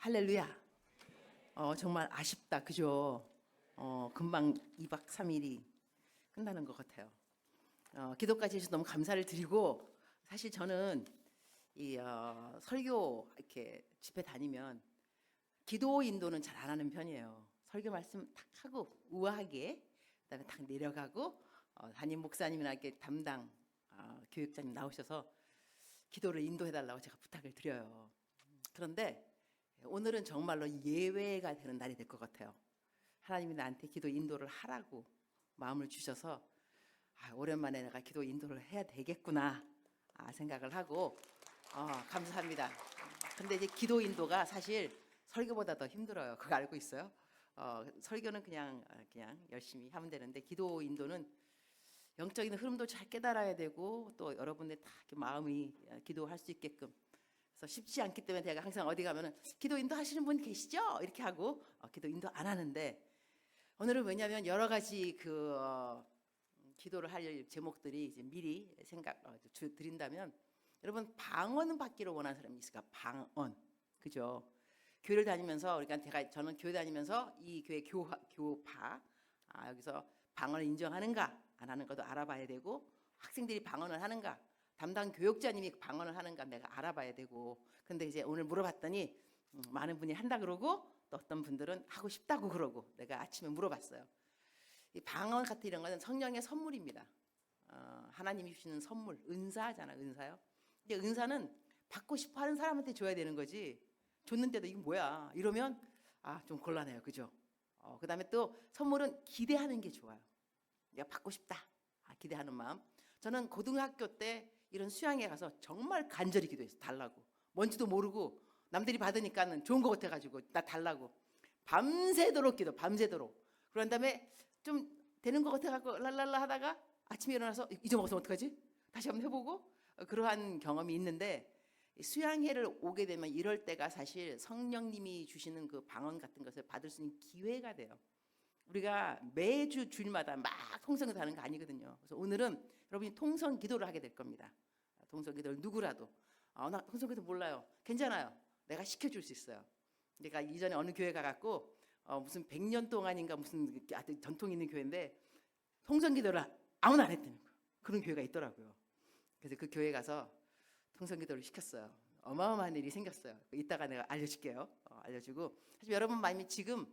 할렐루야. 정말 아쉽다, 그죠? 금방 2박 3일이 끝나는 것 같아요. 기도까지 해주셔서 너무 감사를 드리고, 사실 저는 이 설교 이렇게 집회 다니면 기도 인도는 잘 안 하는 편이에요. 설교 말씀 탁 하고 우아하게, 그다음에 탁 내려가고, 담임 목사님이나 이렇게 담당 교육자님 나오셔서 기도를 인도해달라고 제가 부탁을 드려요. 그런데 오늘은 정말로 예외가 되는 날이 될 것 같아요. 하나님이 나한테 기도 인도를 하라고 마음을 주셔서 오랜만에 내가 기도 인도를 해야 되겠구나 생각을 하고 감사합니다. 근데 이제 기도 인도가 사실 설교보다 더 힘들어요. 그거 알고 있어요? 설교는 그냥 열심히 하면 되는데 기도 인도는 영적인 흐름도 잘 깨달아야 되고 또 여러분의 다 마음이 기도할 수 있게끔, 그래서 쉽지 않기 때문에 제가 항상 어디 가면은 기도 인도 하시는 분 계시죠? 이렇게 하고 기도 인도 안 하는데, 오늘은 왜냐하면 여러 가지 기도를 할 제목들이 이제 미리 생각 드린다면, 여러분 방언 받기를 원하는 사람이 있을까? 방언, 그죠? 교회를 다니면서 저는 교회 다니면서 이 교회 교파 여기서 방언을 인정하는가 안 하는 것도 알아봐야 되고, 학생들이 방언을 하는가, 담당 교육자님이 방언을 하는가 내가 알아봐야 되고. 근데 이제 오늘 물어봤더니 많은 분이 한다 그러고 또 어떤 분들은 하고 싶다고 그러고, 내가 아침에 물어봤어요. 이 방언 같은 이런 거는 성령의 선물입니다. 하나님이 주시는 선물, 은사잖아, 은사요. 근데 은사는 받고 싶어 하는 사람한테 줘야 되는 거지, 줬는데도 이게 뭐야 이러면 좀 곤란해요, 그죠? 그다음에 또 선물은 기대하는 게 좋아요. 내가 받고 싶다 기대하는 마음. 저는 고등학교 때 이런 수양회 가서 정말 간절히 기도했어. 달라고. 뭔지도 모르고 남들이 받으니까는 좋은 것 같아가지고 나 달라고 밤새도록 기도, 밤새도록. 그런 다음에 좀 되는 것 같아가지고 랄랄라 하다가 아침에 일어나서 잊어먹었으면 어떡하지? 다시 한번 해보고, 그러한 경험이 있는데, 수양회를 오게 되면 이럴 때가 사실 성령님이 주시는 그 방언 같은 것을 받을 수 있는 기회가 돼요. 우리가 매주 주일마다 막 통성기도 하는 거 아니거든요. 그래서 오늘은 여러분이 통성기도를 하게 될 겁니다. 통성기도를 누구라도 나 통성기도 몰라요, 괜찮아요, 내가 시켜줄 수 있어요. 내가 이전에 어느 교회 가갖고 무슨 100년 동안인가 무슨 아주 전통 있는 교회인데 통성기도를 아무나 안 했다는 거, 그런 교회가 있더라고요. 그래서 그 교회 가서 통성기도를 시켰어요. 어마어마한 일이 생겼어요. 이따가 내가 알려줄게요. 알려주고, 사실 여러분 마음이 지금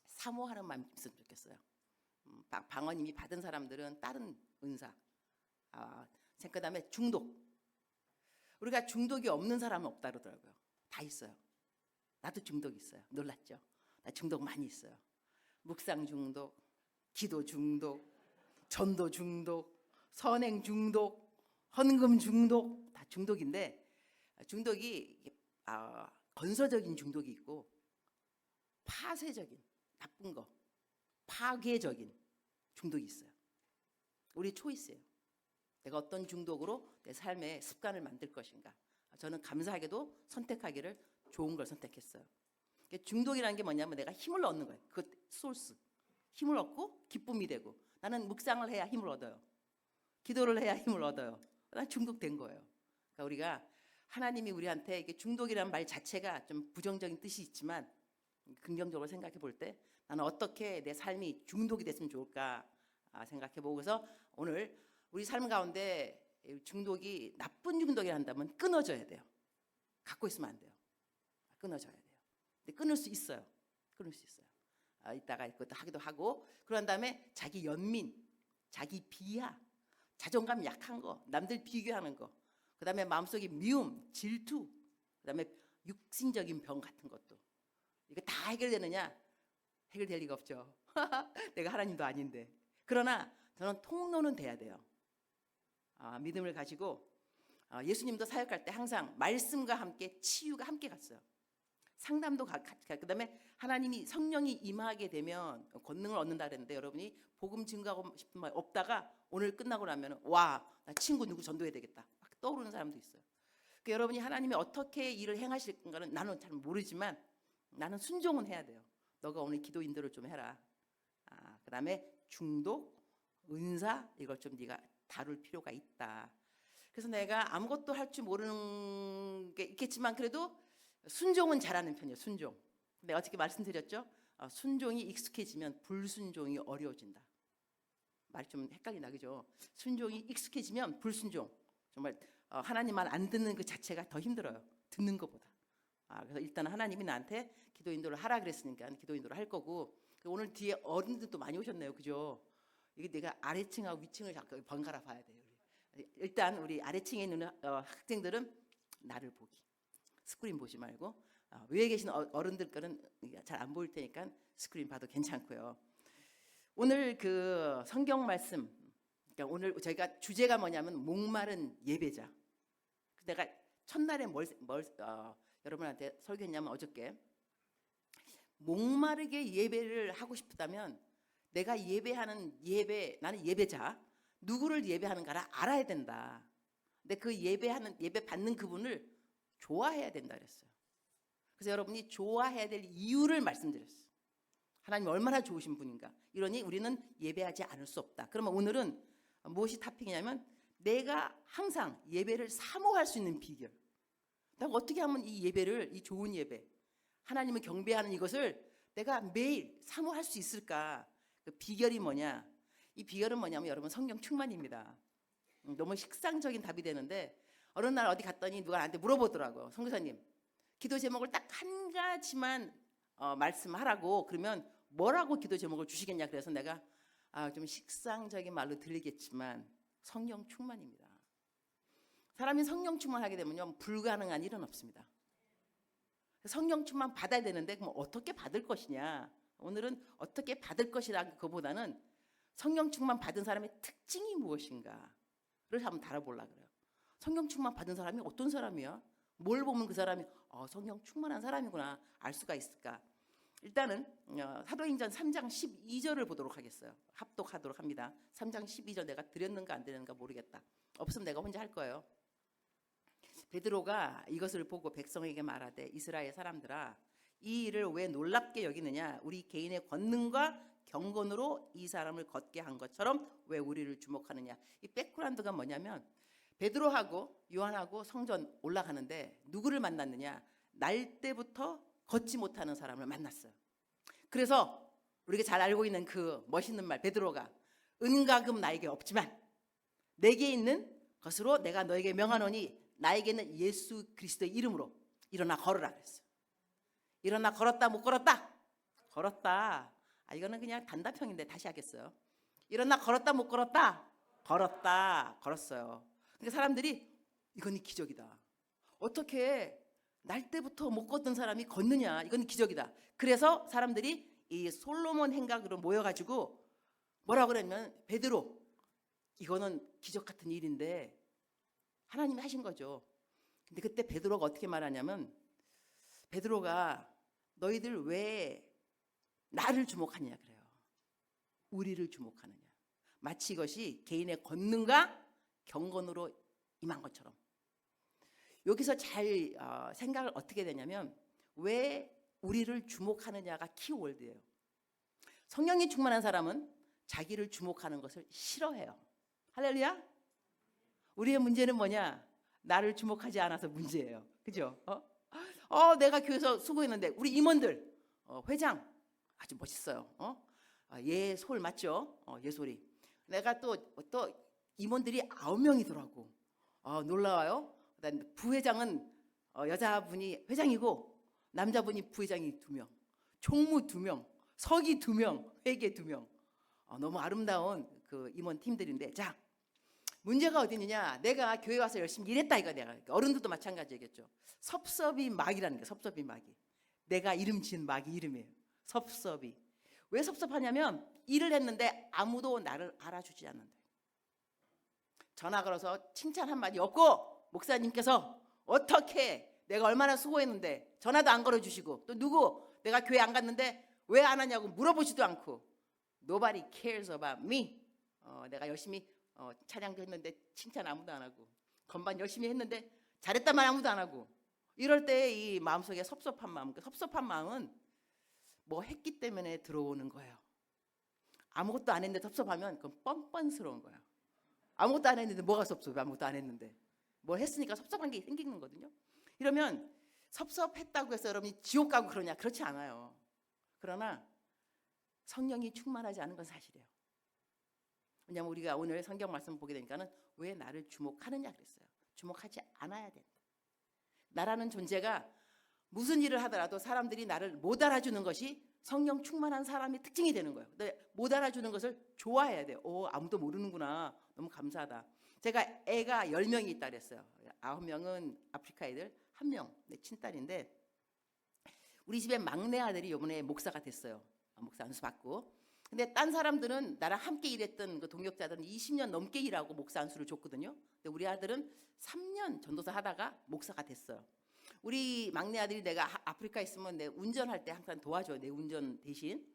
사모하는 마음이 있으면 좋겠어요. 방언 이미 받은 사람들은 다른 은사. 그다음에 중독. 우리가 중독이 없는 사람은 없다 그러더라고요. 다 있어요. 나도 중독 있어요. 놀랐죠? 나 중독 많이 있어요. 묵상 중독, 기도 중독, 전도 중독, 선행 중독, 헌금 중독, 다 중독인데, 중독이 건설적인 중독이 있고 파쇄적인 나쁜 거, 파괴적인 중독이 있어요. 우리 초이스예요. 내가 어떤 중독으로 내 삶의 습관을 만들 것인가. 저는 감사하게도 선택하기를 좋은 걸 선택했어요. 중독이라는 게 뭐냐면 내가 힘을 얻는 거예요. 그 소스, 힘을 얻고 기쁨이 되고. 나는 묵상을 해야 힘을 얻어요. 기도를 해야 힘을 얻어요. 난 중독된 거예요. 그러니까 우리가, 하나님이 우리한테 이게 중독이라는 말 자체가 좀 부정적인 뜻이 있지만 긍정적으로 생각해 볼 때 나는 어떻게 내 삶이 중독이 됐으면 좋을까 생각해 보고, 그래서 오늘 우리 삶 가운데 중독이 나쁜 중독이 한다면 끊어져야 돼요. 갖고 있으면 안 돼요. 끊어져야 돼요. 근데 끊을 수 있어요. 끊을 수 있어요. 이따가 그것도 하기도 하고, 그런 다음에 자기 연민, 자기 비하, 자존감 약한 거, 남들 비교하는 거, 그 다음에 마음속에 미움, 질투, 그 다음에 육신적인 병 같은 것도, 이거 다 해결되느냐? 해결될 리가 없죠. 내가 하나님도 아닌데. 그러나 저는 통로는 돼야 돼요. 믿음을 가지고 예수님도 사역할 때 항상 말씀과 함께 치유가 함께 갔어요. 상담도 그다음에 하나님이 성령이 임하게 되면 권능을 얻는다 그랬는데, 여러분이 복음 증거하고 싶은 말 없다가 오늘 끝나고 나면 나 친구 누구 전도해야 되겠다 막 떠오르는 사람도 있어요. 그러니까 여러분이 하나님이 어떻게 일을 행하실 건가는 나는 잘 모르지만 나는 순종은 해야 돼요. 너가 오늘 기도 인도를 좀 해라. 그다음에 중독, 은사, 이걸 좀 네가 다룰 필요가 있다. 그래서 내가 아무것도 할 줄 모르는 게 있겠지만 그래도 순종은 잘하는 편이에요. 순종. 근데 어떻게 말씀드렸죠? 순종이 익숙해지면 불순종이 어려워진다. 말이 좀 헷갈리나 그죠? 순종이 익숙해지면 불순종, 정말 하나님 말 안 듣는 그 자체가 더 힘들어요. 듣는 것보다. 그래서 일단 하나님이 나한테 기도 인도를 하라 그랬으니까 기도 인도를 할 거고, 오늘 뒤에 어른들도 많이 오셨네요. 그죠? 이게 내가 아래층하고 위층을 자꾸 번갈아 봐야 돼요. 일단 우리 아래층에 있는 학생들은 나를 보기, 스크린 보지 말고, 위에 계신 어른들 거는 잘 안 보일 테니까 스크린 봐도 괜찮고요. 오늘 그 성경 말씀, 그러니까 오늘 저희가 주제가 뭐냐면 목마른 예배자. 내가 첫날에 여러분한테 설교했냐면 어저께, 목마르게 예배를 하고 싶다면 내가 예배하는 나는 예배자, 누구를 예배하는가를 알아야 된다. 근데 그 예배 받는 그분을 좋아해야 된다 그랬어요. 그래서 여러분이 좋아해야 될 이유를 말씀드렸어요. 하나님 얼마나 좋으신 분인가. 이러니 우리는 예배하지 않을 수 없다. 그러면 오늘은 무엇이 토픽이냐면, 내가 항상 예배를 사모할 수 있는 비결. 내가 어떻게 하면 이 예배를, 이 좋은 예배, 하나님을 경배하는 이것을 내가 매일 사모할 수 있을까? 그 비결이 뭐냐? 이 비결은 뭐냐면 여러분, 성령 충만입니다. 너무 식상적인 답이 되는데, 어느 날 어디 갔더니 누가 나한테 물어보더라고요. 선교사님, 기도 제목을 딱 한 가지만 말씀하라고, 그러면 뭐라고 기도 제목을 주시겠냐. 그래서 내가 좀 식상적인 말로 들리겠지만 성령 충만입니다. 사람이 성령 충만하게 되면요, 불가능한 일은 없습니다. 성령 충만 받아야 되는데, 그럼 어떻게 받을 것이냐. 오늘은 어떻게 받을 것이라기보다는 성령 충만 받은 사람의 특징이 무엇인가를 한번 다뤄보려고 그래요. 성령 충만 받은 사람이 어떤 사람이야? 뭘 보면 그 사람이 성령 충만한 사람이구나 알 수가 있을까? 일단은 사도행전 3장 12절을 보도록 하겠어요. 합독하도록 합니다. 3장 12절 내가 드렸는가 안 드렸는가 모르겠다. 없으면 내가 혼자 할 거예요. 베드로가 이것을 보고 백성에게 말하되, 이스라엘 사람들아, 이 일을 왜 놀랍게 여기느냐? 우리 개인의 권능과 경건으로 이 사람을 걷게 한 것처럼 왜 우리를 주목하느냐? 이 백그라운드가 뭐냐면, 베드로하고 요한하고 성전 올라가는데 누구를 만났느냐? 날 때부터 걷지 못하는 사람을 만났어요. 그래서 우리가 잘 알고 있는 그 멋있는 말, 베드로가 은과 금 나에게 없지만 내게 있는 것으로 내가 너에게 명하노니 나에게는 예수 그리스도의 이름으로 일어나 걸으라 그랬어요. 일어나 걸었다 못 걸었다? 걸었다. 이거는 그냥 단답형인데 다시 하겠어요. 일어나 걸었다 못 걸었다? 걸었다. 걸었어요. 그러니까 사람들이 이건 기적이다. 어떻게 날 때부터 못 걷던 사람이 걷느냐? 이건 기적이다. 그래서 사람들이 이 솔로몬 행각으로 모여가지고 뭐라고 그러냐면, 베드로, 이거는 기적 같은 일인데 하나님이 하신 거죠. 근데 그때 베드로가 어떻게 말하냐면, 베드로가 너희들 왜 나를 주목하느냐 그래요. 우리를 주목하느냐. 마치 이것이 개인의 권능과 경건으로 임한 것처럼. 여기서 잘 생각을 어떻게 되냐면, 왜 우리를 주목하느냐가 키워드예요. 성령이 충만한 사람은 자기를 주목하는 것을 싫어해요. 할렐루야. 우리의 문제는 뭐냐? 나를 주목하지 않아서 문제예요. 그죠? 내가 교회에서 수고했는데 우리 임원들, 회장 아주 멋있어요. 예솔 맞죠? 예솔이. 내가 또 임원들이 9명이더라고. 놀라워요. 그다음에 부회장은 여자분이 회장이고 남자분이 부회장이 2명, 총무 2명, 서기 2명, 회계 2명. 너무 아름다운 그 임원 팀들인데, 자, 문제가 어디 있느냐? 내가 교회 와서 열심히 일했다 이거. 내가 어른들도 마찬가지겠죠. 섭섭이 마귀라는 게, 섭섭이 마귀. 내가 이름 지은 마귀 이름이에요. 섭섭이. 왜 섭섭하냐면, 일을 했는데 아무도 나를 알아주지 않는다. 전화 걸어서 칭찬 한마디 없고, 목사님께서 어떻게 내가 얼마나 수고했는데 전화도 안 걸어주시고, 또 누구 내가 교회 안 갔는데 왜 안 하냐고 물어보지도 않고, Nobody cares about me. 내가 열심히 찬양도 했는데 칭찬 아무도 안 하고, 건반 열심히 했는데 잘했단 말 아무도 안 하고, 이럴 때 이 마음속에 섭섭한 마음, 그 섭섭한 마음은 뭐 했기 때문에 들어오는 거예요. 아무것도 안 했는데 섭섭하면 그건 뻔뻔스러운 거야. 아무것도 안 했는데 뭐가 섭섭해? 아무것도 안 했는데 뭘 했으니까 섭섭한 게 생기는 거거든요. 이러면 섭섭했다고 해서 여러분이 지옥 가고 그러냐? 그렇지 않아요. 그러나 성령이 충만하지 않은 건 사실이에요. 왜냐하면 우리가 오늘 성경 말씀 보게 되니까는 왜 나를 주목하느냐 그랬어요. 주목하지 않아야 된다. 나라는 존재가 무슨 일을 하더라도 사람들이 나를 못 알아주는 것이 성령 충만한 사람의 특징이 되는 거예요. 근데 못 알아주는 것을 좋아해야 돼요. 아무도 모르는구나. 너무 감사하다. 제가 애가 10명이 있다 그랬어요. 9명은 아프리카 애들, 1명 내 친딸인데 우리 집에 막내 아들이 이번에 목사가 됐어요. 목사 안수 받고. 근데 딴 사람들은 나랑 함께 일했던 그 동역자들은 20년 넘게 일하고 목사 안수를 줬거든요. 근데 우리 아들은 3년 전도사 하다가 목사가 됐어요. 우리 막내 아들이 내가 아프리카 있으면 내 운전할 때 항상 도와줘요. 내 운전 대신.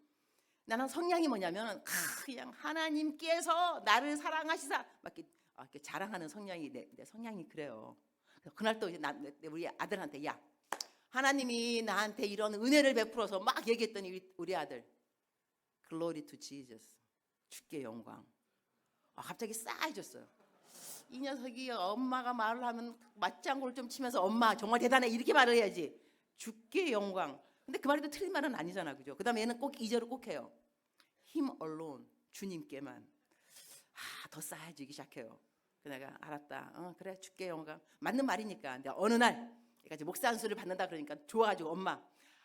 나는 성향이 뭐냐면 그냥 하나님께서 나를 사랑하시사 막 이렇게 자랑하는 성향이 내 성향이 그래요. 그날 또 이제 우리 아들한테 야 하나님이 나한테 이런 은혜를 베풀어서 막 얘기했더니 우리 아들 Glory to Jesus 주께 영광. 갑자기 싸해졌어요. 이 녀석이 엄마가 말을 하면 맞장구를 좀 치면서 엄마 정말 대단해 이렇게 말을 해야지. 주께 영광. 근데 그 말이 틀린 말은 아니잖아, 그죠? 그다음에 얘는 꼭 2절을 꼭 해요. Him alone 주님께만. 더 싸해지기 시작해요. 내가 알았다. 그래 주께 영광. 맞는 말이니까. 근데 어느 날 내가 이제 목사 안수를 받는다 그러니까 좋아가지고 엄마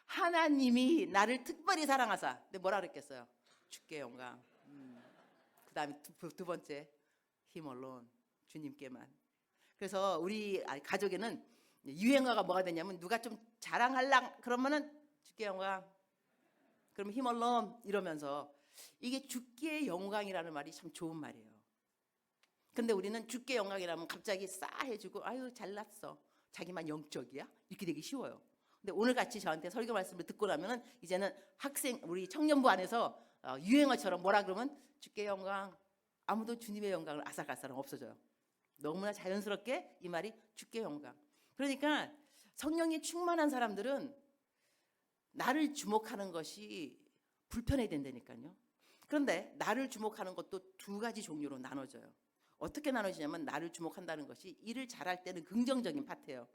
하나님이 나를 특별히 사랑하사. 근데 뭐라 그랬겠어요? 주께 영광. 그다음에 두 번째 Him alone 주님께만. 그래서 우리 가족에는 유행어가 뭐가 되냐면 누가 좀 자랑할랑 그러면은 주께 영광. 그럼 Him alone 이러면서 이게 주께 영광이라는 말이 참 좋은 말이에요. 근데 우리는 주께 영광이라면 갑자기 싸해주고 아유 잘났어. 자기만 영적이야? 이렇게 되기 쉬워요. 근데 오늘 같이 저한테 설교 말씀을 듣고 나면은 이제는 학생 우리 청년부 안에서 유행어처럼 뭐라 그러면 주께 영광 아무도 주님의 영광을 앗아갈 사람 없어져요. 너무나 자연스럽게 이 말이 주께 영광. 그러니까 성령이 충만한 사람들은 나를 주목하는 것이 불편해야 된다니까요. 그런데 나를 주목하는 것도 두 가지 종류로 나눠져요. 어떻게 나눠지냐면 나를 주목한다는 것이 일을 잘할 때는 긍정적인 파트예요.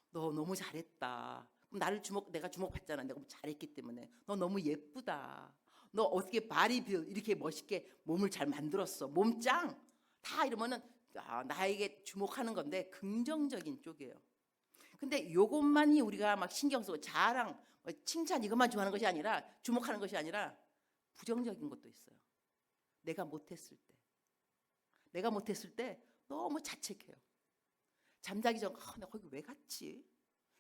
너 너무 잘했다. 그럼 내가 주목받잖아. 내가 잘했기 때문에. 너 너무 예쁘다. 너 어떻게 바디빌 이렇게 멋있게 몸을 잘 만들었어. 몸 짱. 다 이러면은 나에게 주목하는 건데 긍정적인 쪽이에요. 근데 요것만이 우리가 막 신경 쓰고 자랑, 칭찬 이것만 좋아하는 것이 아니라 주목하는 것이 아니라 부정적인 것도 있어요. 내가 못했을 때 너무 자책해요. 잠자기 전 내가 거기 왜 갔지?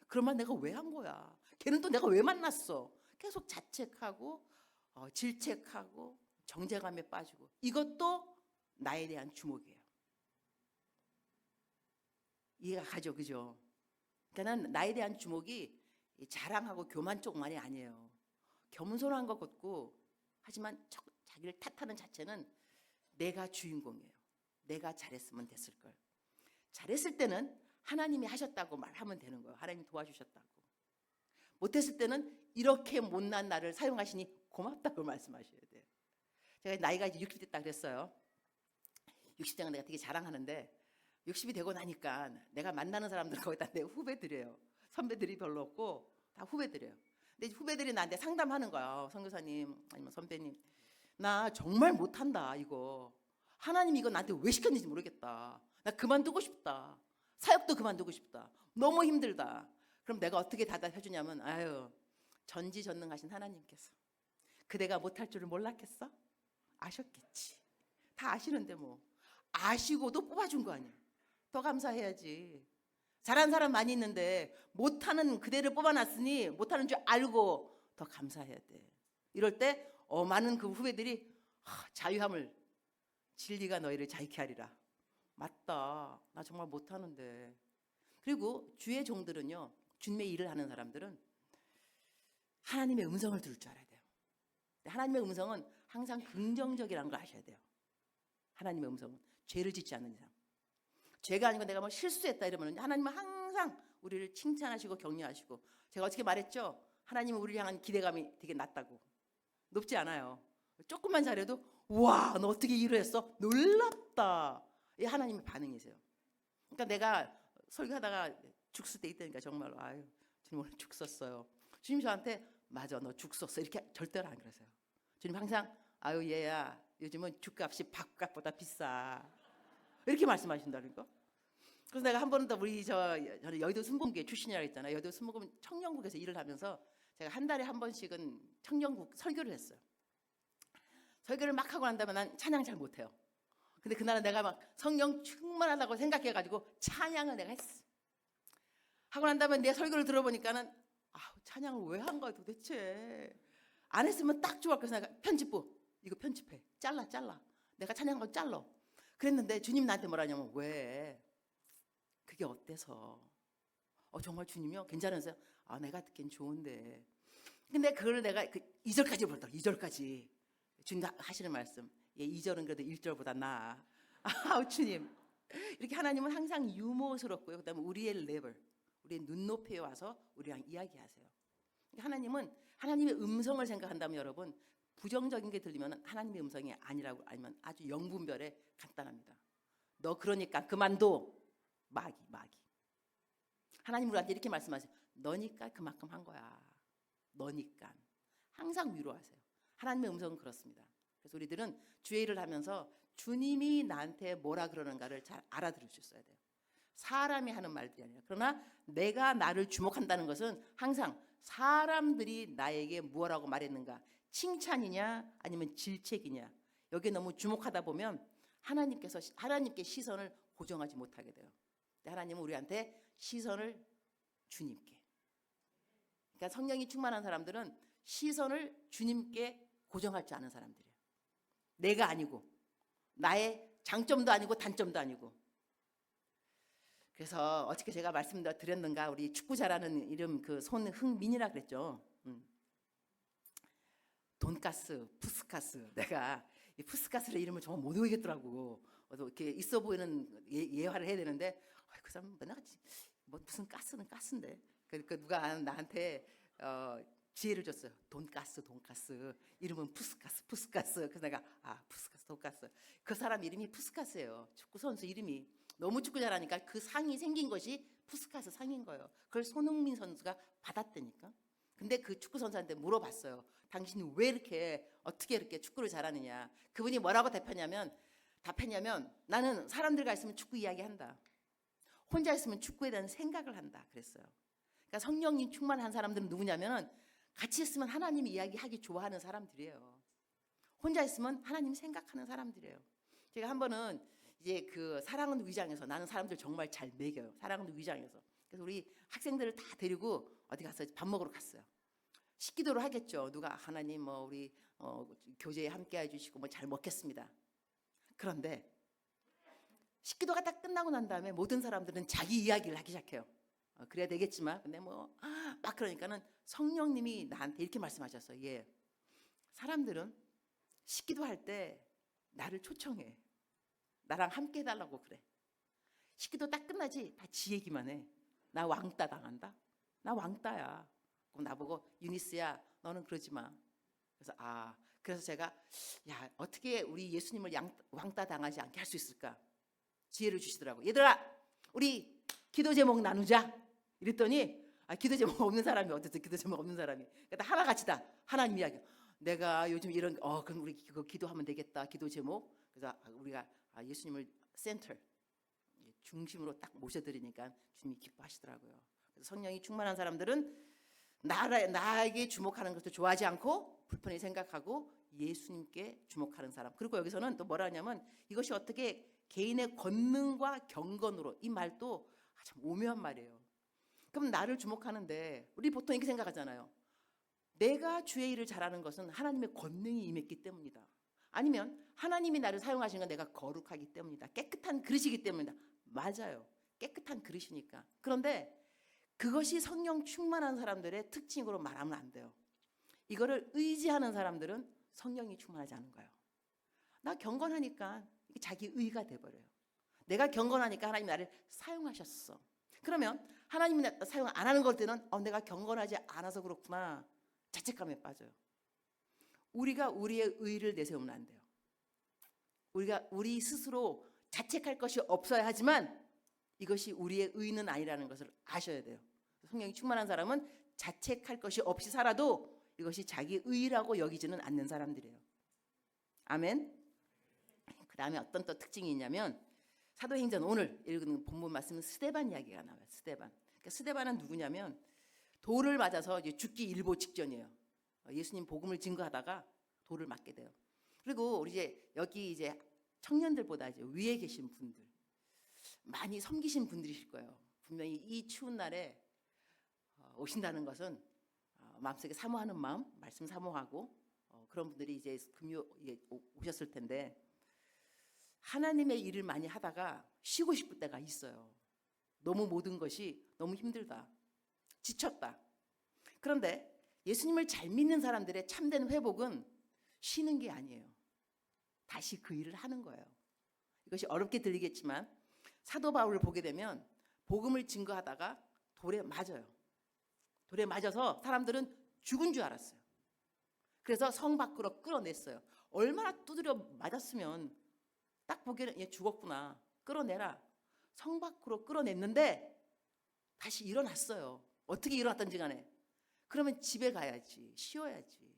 그런 말 내가 왜 한 거야? 걔는 또 내가 왜 만났어? 계속 자책하고 질책하고 정죄감에 빠지고 이것도 나에 대한 주목이에요. 이해가 가죠, 그죠? 그러니까 나에 대한 주목이 자랑하고 교만 쪽만이 아니에요. 겸손한 것 같고 하지만 자기를 탓하는 자체는 내가 주인공이에요. 내가 잘했으면 됐을 걸. 잘했을 때는 하나님이 하셨다고 말하면 되는 거예요. 하나님 도와주셨다고. 못했을 때는 이렇게 못난 나를 사용하시니 고맙다고 말씀하셔야 돼요. 제가 나이가 이제 60 됐다 그랬어요. 60대가 내가 되게 자랑하는데 60이 되고 나니까 내가 만나는 사람들 거의 다 내 후배들이에요. 선배들이 별로 없고 다 후배들이에요. 근데 후배들이 나한테 상담하는 거예요. 선교사님 아니면 선배님 나 정말 못한다 이거. 하나님 이거 나한테 왜 시켰는지 모르겠다. 나 그만두고 싶다. 사역도 그만두고 싶다. 너무 힘들다. 그럼 내가 어떻게 대답해 주냐면 아유 전지전능하신 하나님께서 그대가 못할 줄을 몰랐겠어? 아셨겠지. 다 아시는데 뭐 아시고도 뽑아준 거 아니야. 더 감사해야지. 잘한 사람 많이 있는데 못하는 그대를 뽑아놨으니 못하는 줄 알고 더 감사해야 돼. 이럴 때 많은 그 후배들이 자유함을 진리가 너희를 자유케 하리라. 맞다. 나 정말 못하는데. 그리고 주의 종들은요. 주님의 일을 하는 사람들은 하나님의 음성을 들을 줄 알아야 돼요. 하나님의 음성은 항상 긍정적이라는 걸 아셔야 돼요. 하나님의 음성은 죄를 짓지 않는 이상. 죄가 아니고 내가 뭐 실수했다 이러면 하나님은 항상 우리를 칭찬하시고 격려하시고 제가 어떻게 말했죠? 하나님은 우리를 향한 기대감이 되게 낮다고. 높지 않아요. 조금만 잘해도 와, 너 어떻게 이러했어? 놀랍다. 이 하나님의 반응이세요. 그러니까 내가 설교하다가 죽을 때 있다니까 정말로 아유 주님 오늘 죽 썼어요. 주님 저한테 맞아 너 죽 썼어 이렇게 절대로 안 그러세요. 주님 항상 아유 얘야 요즘은 죽값이 밥값보다 비싸 이렇게 말씀하신다는 거. 그래서 내가 한 번은 더 저는 여의도 순복음교회 출신이라고 했잖아요. 여의도 순복음 청년국에서 일을 하면서 제가 한 달에 한 번씩은 청년국 설교를 했어요. 설교를 막 하고 난 다음에 난 찬양 잘 못해요. 근데 그날은 내가 막 성령 충만하다고 생각해가지고 찬양을 내가 했어. 하고 난 다음에 내 설교를 들어보니까는 찬양을 왜 한 거야 도대체. 안 했으면 딱 좋을 거서 내가 편집부 이거 편집해 잘라 내가 찬양한 거 잘라. 그랬는데 주님 나한테 뭐라냐면 왜 그게 어때서 정말 주님이요 괜찮으세요? 내가 듣기엔 좋은데. 근데 그걸 내가 2절까지 보더라고. 2절까지 주님 하시는 말씀 2절은 그래도 1절보다 나아. 주님 이렇게 하나님은 항상 유머스럽고요. 그 다음에 우리의 레벨 우리의 눈높이에 와서 우리랑 이야기하세요. 하나님은 하나님의 음성을 생각한다면 여러분 부정적인 게 들리면 하나님의 음성이 아니라고 아니면 아주 영분별에 간단합니다. 너 그러니까 그만둬. 마귀. 하나님 우리한테 이렇게 말씀하세요. 너니까 그만큼 한 거야. 너니까. 항상 위로하세요. 하나님의 음성은 그렇습니다. 그래서 우리들은 주의 일을 하면서 주님이 나한테 뭐라 그러는가를 잘 알아들을 수 있어야 돼요. 사람이 하는 말들이 아니라. 그러나 내가 나를 주목한다는 것은 항상 사람들이 나에게 뭐라고 말했는가, 칭찬이냐 아니면 질책이냐, 여기에 너무 주목하다 보면 하나님께 시선을 고정하지 못하게 돼요. 하나님은 우리한테 시선을 주님께. 그러니까 성령이 충만한 사람들은 시선을 주님께 고정할 줄 아는 사람들이에요. 내가 아니고 나의 장점도 아니고 단점도 아니고. 그래서 어떻게 제가 말씀드렸는가, 우리 축구 잘하는 이름 그 손흥민이라 그랬죠. 돈가스, 푸스카스. 내가 이 푸스카스의 이름을 정말 못 외우겠더라고. 이렇게 있어 보이는 예화를 해야 되는데 그 사람 맨날 무슨 가스는 가스인데. 그러니까 누가 나한테 지혜를 줬어요. 돈가스 이름은 푸스카스. 그래서 내가 푸스카스 돈가스. 그 사람 이름이 푸스카스예요. 축구 선수 이름이 너무 축구 잘하니까 그 상이 생긴 것이 푸스카스 상인 거예요. 그걸 손흥민 선수가 받았다니까. 근데 그 축구 선수한테 물어봤어요. 당신이 왜 어떻게 이렇게 축구를 잘하느냐. 그분이 뭐라고 답했냐면 나는 사람들과 있으면 축구 이야기한다. 혼자 있으면 축구에 대한 생각을 한다 그랬어요. 그러니까 성령님 충만한 사람들은 누구냐면 같이 있으면 하나님 이야기하기 좋아하는 사람들이에요. 혼자 있으면 하나님 생각하는 사람들이에요. 제가 한 번은 이제 그 사랑은 위장에서 나는 사람들 정말 잘 먹여요. 사랑은 위장에서. 그래서 우리 학생들을 다 데리고 어디 가서 밥 먹으러 갔어요. 식기도를 하겠죠. 누가 하나님 우리 교제에 함께 해주시고 잘 먹겠습니다. 그런데 식기도가 딱 끝나고 난 다음에 모든 사람들은 자기 이야기를 하기 시작해요. 그래야 되겠지만 근데 막 그러니까는 성령님이 나한테 이렇게 말씀하셨어요. 사람들은 식기도할 때 나를 초청해. 나랑 함께 해달라고 그래. 식기도 딱 끝나지 다 지 얘기만 해. 나 왕따 당한다. 나 왕따야. 그럼 나보고 유니스야 너는 그러지 마. 그래서 제가 어떻게 우리 예수님을 왕따 당하지 않게 할 수 있을까? 지혜를 주시더라고. 얘들아 우리 기도 제목 나누자. 이랬더니 기도 제목 없는 사람이 어쨌든 기도 제목 없는 사람이 그러니까 하나같이다. 하나님 이야기. 내가 요즘 이런 그럼 우리 그거 기도하면 되겠다. 기도 제목. 그래서 우리가 예수님을 센터 중심으로 딱 모셔드리니까 주님이 기뻐하시더라고요. 그래서 성령이 충만한 사람들은 나에게 주목하는 것도 좋아하지 않고 불편히 생각하고 예수님께 주목하는 사람. 그리고 여기서는 또 뭐라 하냐면 이것이 어떻게 개인의 권능과 경건으로, 이 말도 참 오묘한 말이에요. 그럼 나를 주목하는데 우리 보통 이렇게 생각하잖아요. 내가 주의 일을 잘하는 것은 하나님의 권능이 임했기 때문이다. 아니면 하나님이 나를 사용하시는 건 내가 거룩하기 때문이다. 깨끗한 그릇이기 때문이다. 맞아요. 깨끗한 그릇이니까. 그런데 그것이 성령 충만한 사람들의 특징으로 말하면 안 돼요. 이거를 의지하는 사람들은 성령이 충만하지 않은 거예요. 나 경건하니까 이게 자기 의가 돼버려요. 내가 경건하니까 하나님이 나를 사용하셨어. 그러면 하나님이 나 사용 안 하는 것 때는 내가 경건하지 않아서 그렇구나. 자책감에 빠져요. 우리가 우리의 의를 내세우면 안 돼요. 우리가 우리 스스로 자책할 것이 없어야 하지만 이것이 우리의 의는 아니라는 것을 아셔야 돼요. 성령이 충만한 사람은 자책할 것이 없이 살아도 이것이 자기 의라고 여기지는 않는 사람들이에요. 아멘. 그 다음에 어떤 또 특징이 있냐면 사도행전 오늘 읽은 본문 말씀은 스데반 이야기가 나와요. 스데반. 그러니까 스데반은 누구냐면 돌을 맞아서 이제 죽기 일보 직전이에요. 예수님 복음을 증거하다가 돌을 맞게 돼요. 그리고 우리 이제 여기 이제 청년들보다 이제 위에 계신 분들 많이 섬기신 분들이실 거예요. 분명히 이 추운 날에 오신다는 것은 마음속에 사모하는 마음, 말씀 사모하고 그런 분들이 이제 금요일에 오셨을 텐데 하나님의 일을 많이 하다가 쉬고 싶을 때가 있어요. 너무 모든 것이 너무 힘들다, 지쳤다. 그런데 예수님을 잘 믿는 사람들의 참된 회복은 쉬는 게 아니에요. 다시 그 일을 하는 거예요. 이것이 어렵게 들리겠지만 사도 바울을 보게 되면 복음을 증거하다가 돌에 맞아요. 돌에 맞아서 사람들은 죽은 줄 알았어요. 그래서 성 밖으로 끌어냈어요. 얼마나 두드려 맞았으면 딱 보기에는 얘 죽었구나, 끌어내라. 성 밖으로 끌어냈는데 다시 일어났어요. 어떻게 일어났던지 간에. 그러면 집에 가야지, 쉬어야지.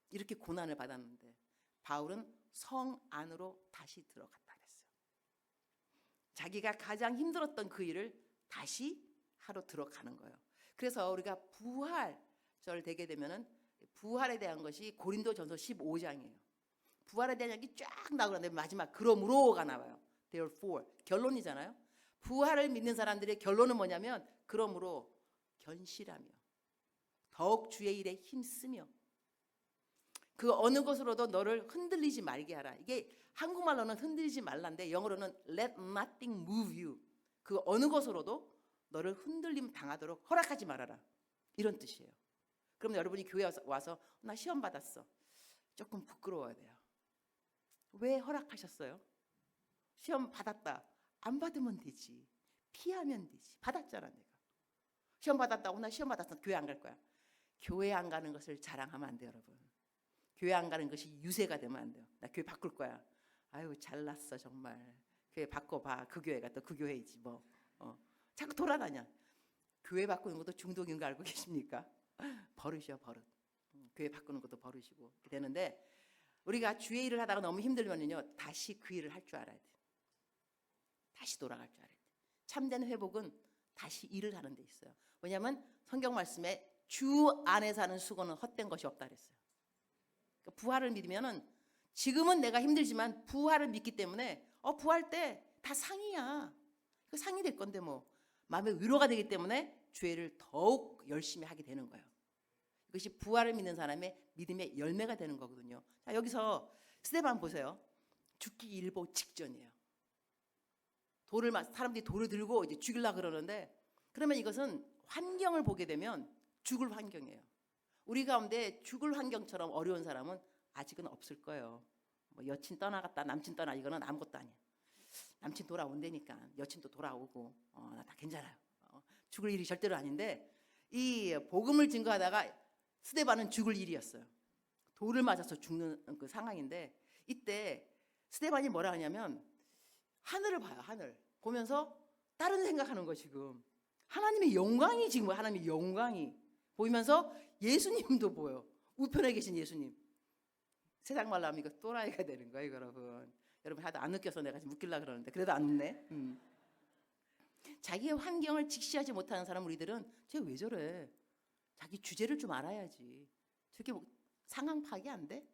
이렇게 고난을 받았는데 바울은 성 안으로 다시 들어갔다 그랬어요. 자기가 가장 힘들었던 그 일을 다시 하러 들어가는 거예요. 그래서 우리가 부활절 되게 되면은 부활에 대한 것이 고린도전서 15장이에요. 부활에 대한 얘기 쫙 나오는데 마지막 그러므로가 나와요. Therefore 결론이잖아요. 부활을 믿는 사람들의 결론은 뭐냐면 그러므로 견실하며 더욱 주의 일에 힘쓰며 그 어느 것으로도 너를 흔들리지 말게 하라. 이게 한국말로는 흔들리지 말란데 영어로는 let nothing move you. 그 어느 것으로도 너를 흔들림 당하도록 허락하지 말아라. 이런 뜻이에요. 그럼 여러분이 교회 와서 나 시험 받았어. 조금 부끄러워야 돼요. 왜 허락하셨어요? 시험 받았다. 안 받으면 되지. 피하면 되지. 받았잖아 내가. 시험 받았다고 나 시험 받았어. 교회 안 갈 거야. 교회 안 가는 것을 자랑하면 안 돼요, 여러분. 교회 안 가는 것이 유세가 되면 안 돼요. 나 교회 바꿀 거야. 아유 잘났어 정말. 교회 바꿔봐. 그 교회가 또 그 교회이지 뭐. 자꾸 돌아다녀. 교회 바꾸는 것도 중독인 거 알고 계십니까? 버릇이요 버릇. 교회 바꾸는 것도 버릇이고 되는데 우리가 주의 일을 하다가 너무 힘들면요 다시 그 일을 할 줄 알아야 돼. 다시 돌아갈 줄 알아야 돼. 참된 회복은 다시 일을 하는 데 있어요. 왜냐하면 성경 말씀에 주 안에 사는 수고는 헛된 것이 없다 그랬어요. 그러니까 부활을 믿으면은 지금은 내가 힘들지만 부활을 믿기 때문에 부활 때 다 상이야. 그 상이 될 건데 뭐 마음의 위로가 되기 때문에 죄를 더욱 열심히 하게 되는 거예요. 이것이 부활을 믿는 사람의 믿음의 열매가 되는 거거든요. 자, 여기서 스데반 보세요. 죽기 일보 직전이에요. 사람들이 돌을 들고 이제 죽이려고 그러는데 그러면 이것은 환경을 보게 되면 죽을 환경이에요. 우리 가운데 죽을 환경처럼 어려운 사람은 아직은 없을 거예요. 뭐 여친 떠나갔다 남친 떠나 이거는 아무것도 아니에요. 남친 돌아온다니까 여친도 돌아오고 나 다 괜찮아요. 죽을 일이 절대로 아닌데 이 복음을 증거하다가 스데반은 죽을 일이었어요. 돌을 맞아서 죽는 그 상황인데 이때 스데반이 뭐라 하냐면 하늘을 봐요. 하늘 보면서 다른 생각하는 거 지금 하나님의 영광이 지금 하나님의 영광이 보이면서 예수님도 보여. 우편에 계신 예수님. 세상 말로 하면 이거 또라이가 되는 거예요, 여러분. 여러분 하도 안 느껴서 내가 지금 웃기려고 그러는데 그래도 안 웃네. 자기의 환경을 직시하지 못하는 사람 우리들은 쟤 왜 저래? 자기 주제를 좀 알아야지. 저게 뭐 상황 파악이 안 돼?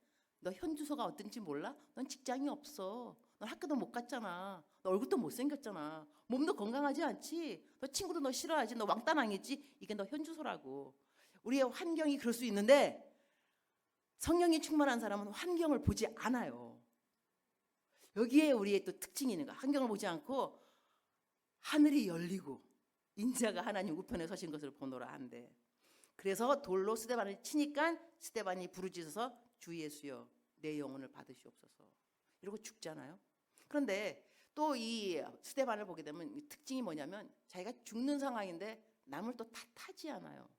너 현 주소가 어떤지 몰라? 넌 직장이 없어. 넌 학교도 못 갔잖아. 너 얼굴도 못생겼잖아. 몸도 건강하지 않지? 너 친구도 너 싫어하지? 너 왕따당했지? 이게 너 현 주소라고. 우리의 환경이 그럴 수 있는데 성령이 충만한 사람은 환경을 보지 않아요. 여기에 우리의 또 특징이 있는 거야. 환경을 보지 않고 하늘이 열리고 인자가 하나님 우편에 서신 것을 보노라 한대. 그래서 돌로 스데반을 치니까 스데반이 부르짖어서 주 예수여 내 영혼을 받으시옵소서 이러고 죽잖아요. 그런데 또 이 스데반을 보게 되면 특징이 뭐냐면 자기가 죽는 상황인데 남을 또 탓하지 않아요.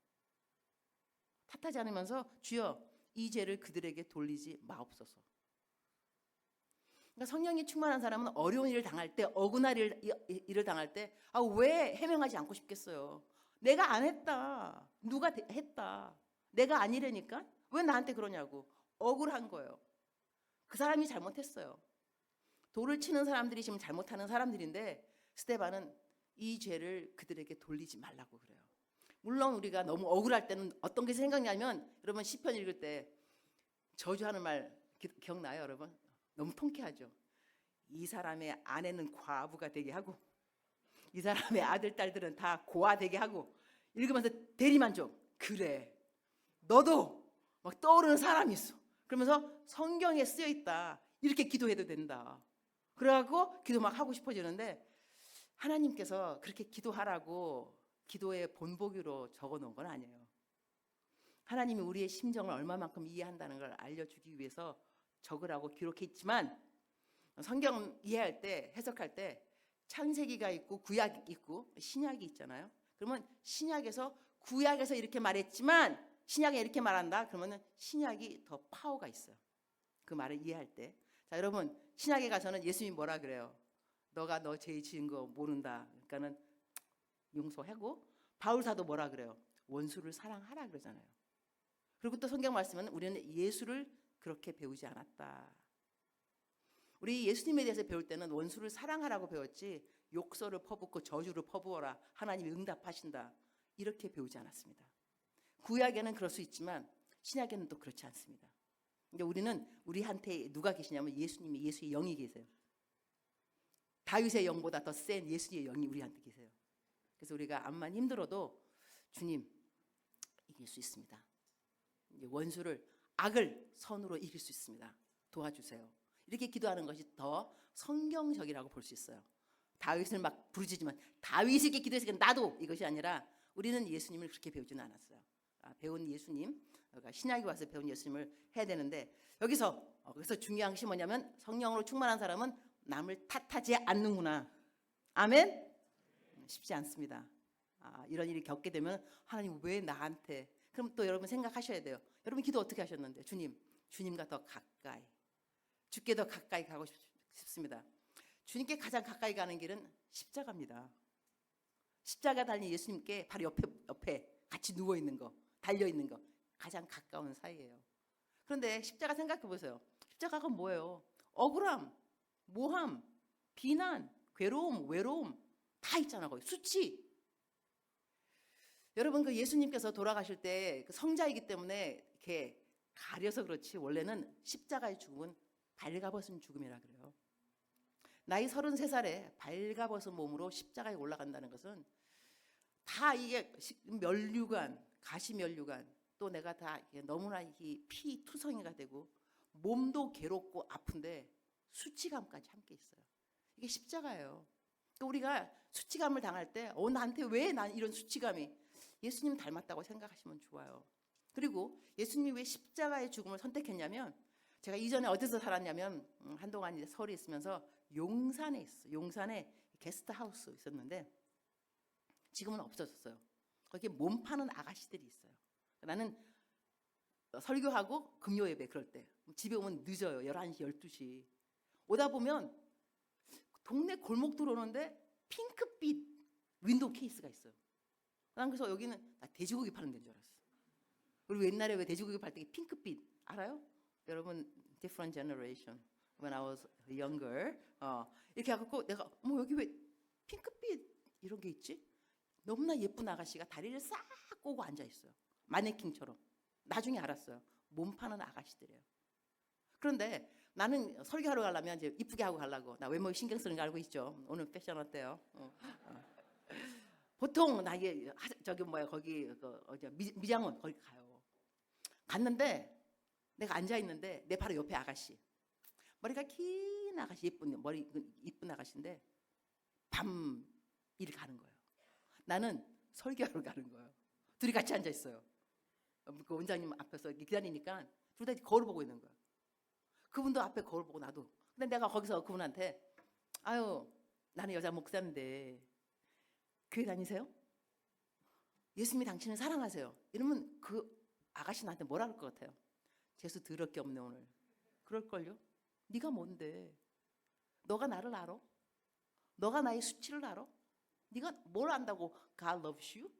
탓하지 않으면서 주여 이 죄를 그들에게 돌리지 마옵소서. 그러니까 성령이 충만한 사람은 어려운 일을 당할 때 억울한 일을 당할 때 왜 해명하지 않고 싶겠어요. 내가 안 했다. 누가 했다. 내가 아니라니까? 왜 나한테 그러냐고. 억울한 거예요. 그 사람이 잘못했어요. 돌을 치는 사람들이 지금 잘못하는 사람들인데 스데반은 이 죄를 그들에게 돌리지 말라고 그래요. 물론 우리가 너무 억울할 때는 어떤 게 생각나면 여러분 시편 읽을 때 저주하는 말 기억나요, 여러분? 너무 통쾌하죠. 이 사람의 아내는 과부가 되게 하고 이 사람의 아들 딸들은 다 고아 되게 하고 읽으면서 대리만족. 그래, 너도 막 떠오르는 사람이 있어. 그러면서 성경에 쓰여 있다. 이렇게 기도해도 된다. 그래갖고 기도 막 하고 싶어지는데 하나님께서 그렇게 기도하라고 기도의 본보기로 적어놓은 건 아니에요. 하나님이 우리의 심정을 얼마만큼 이해한다는 걸 알려주기 위해서 적으라고 기록했지만 성경 이해할 때, 해석할 때 창세기가 있고 구약이 있고 신약이 있잖아요. 그러면 신약에서 구약에서 이렇게 말했지만 신약에 이렇게 말한다. 그러면 신약이 더 파워가 있어요. 그 말을 이해할 때. 자, 여러분 신약에 가서는 예수님이 뭐라 그래요? 너가 너 죄 지은 거 모른다. 그러니까는 용서하고 바울 사도 뭐라 그래요? 원수를 사랑하라 그러잖아요. 그리고 또 성경 말씀은 우리는 예수를 그렇게 배우지 않았다. 우리 예수님에 대해서 배울 때는 원수를 사랑하라고 배웠지 욕설을 퍼붓고 저주를 퍼부어라 하나님이 응답하신다 이렇게 배우지 않았습니다. 구약에는 그럴 수 있지만 신약에는 또 그렇지 않습니다. 근데 우리는 우리한테 누가 계시냐면 예수님이 예수의 영이 계세요. 다윗의 영보다 더 센 예수의 영이 우리한테 계세요. 그래서 우리가 암만 힘들어도 주님 이길 수 있습니다. 원수를 악을 선으로 이길 수 있습니다. 도와주세요. 이렇게 기도하는 것이 더 성경적이라고 볼 수 있어요. 다윗을 막 부르짖지만 다윗에게 기도했으니까 나도 이것이 아니라 우리는 예수님을 그렇게 배우지는 않았어요. 배운 예수님, 그러니까 신약에 와서 배운 예수님을 해야 되는데 여기서 그래서 중요한 것이 뭐냐면 성령으로 충만한 사람은 남을 탓하지 않는구나. 아멘? 쉽지 않습니다. 이런 일이 겪게 되면 하나님 왜 나한테? 그럼 또 여러분 생각하셔야 돼요. 여러분 기도 어떻게 하셨는데? 주님과 더 가까이, 주께 더 가까이 가고 싶습니다. 주님께 가장 가까이 가는 길은 십자가입니다. 십자가 달린 예수님께 바로 옆에 같이 누워 있는 거, 달려 있는 거 가장 가까운 사이예요. 그런데 십자가 생각해 보세요. 십자가가 뭐예요? 억울함, 모함, 비난, 괴로움, 외로움 다 있잖아. 거기 수치. 여러분 그 예수님께서 돌아가실 때 그 성자이기 때문에 이렇게 가려서 그렇지 원래는 십자가의 죽음은 발가벗은 죽음이라 그래요. 나이 33살에 발가벗은 몸으로 십자가에 올라간다는 것은 다 이게 면류관, 가시면류관 또 내가 다 너무나 피투성이가 되고 몸도 괴롭고 아픈데 수치감까지 함께 있어요. 이게 십자가예요. 또 우리가 수치감을 당할 때 나한테 왜 난 이런 수치감이 예수님 닮았다고 생각하시면 좋아요. 그리고 예수님이 왜 십자가의 죽음을 선택했냐면 제가 이전에 어디서 살았냐면 한동안 이제 서울에 있으면서 용산에 있어요. 용산에 게스트하우스 있었는데 지금은 없어졌어요. 거기에 몸 파는 아가씨들이 있어요. 나는 설교하고 금요 예배 그럴 때 집에 오면 늦어요. 11시, 12시. 오다 보면 동네 골목 들어오는데 핑크빛 윈도우 케이스가 있어요. 난 그래서 여기는 돼지고기 파는 데인 줄 알았어. 그리고 옛날에 왜 돼지고기 팔 때 핑크빛 알아요? 여러분 different generation when I was younger 이렇게 해갖고 내가 여기 왜 핑크빛 이런 게 있지? 너무나 예쁜 아가씨가 다리를 싹 꼬고 앉아 있어요. 마네킹처럼. 나중에 알았어요. 몸 파는 아가씨들이에요. 그런데 나는 설교하러 가려면 이제 이쁘게 하고 가려고 나 외모에 신경 쓰는 거 알고 있죠. 오늘 패션 어때요? 보통 나 이게 저기 거기 미장원 거기 가요. 갔는데 내가 앉아 있는데 내 바로 옆에 아가씨 머리가 긴 아가씨 이쁜 아가씨인데 밤 일 가는 거예요. 나는 설교하러 가는 거예요. 둘이 같이 앉아 있어요. 그 원장님 앞에서 기다리니까 둘 다 거울 보고 있는 거예요. 그분도 앞에 거울 보고 나도. 근데 내가 거기서 그분한테 아유 나는 여자 목사인데 교회 다니세요? 예수님이 당신을 사랑하세요. 이러면 그 아가씨 나한테 뭐라 할 것 같아요? 재수 더럽게 없네 오늘. 그럴걸요? 네가 뭔데? 너가 나를 알아? 너가 나의 수치를 알아? 네가 뭘 안다고 God loves you?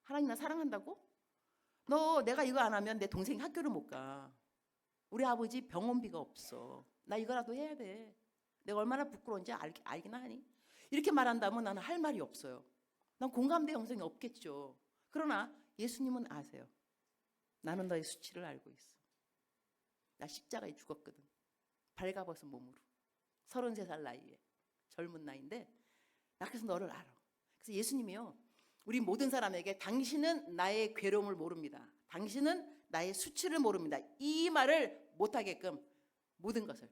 하나님 나 사랑한다고? 너 내가 이거 안 하면 내 동생이 학교를 못 가. 우리 아버지 병원비가 없어. 나 이거라도 해야 돼. 내가 얼마나 부끄러운지 알긴 하니? 이렇게 말한다면 나는 할 말이 없어요. 난 공감대 형성이 없겠죠. 그러나 예수님은 아세요. 나는 너의 수치를 알고 있어. 나 십자가에 죽었거든. 발가벗은 몸으로. 33살 나이에. 젊은 나이인데 나 그래서 너를 알아. 그래서 예수님이요. 우리 모든 사람에게 당신은 나의 괴로움을 모릅니다. 당신은 나의 수치를 모릅니다. 이 말을 못하게끔 모든 것을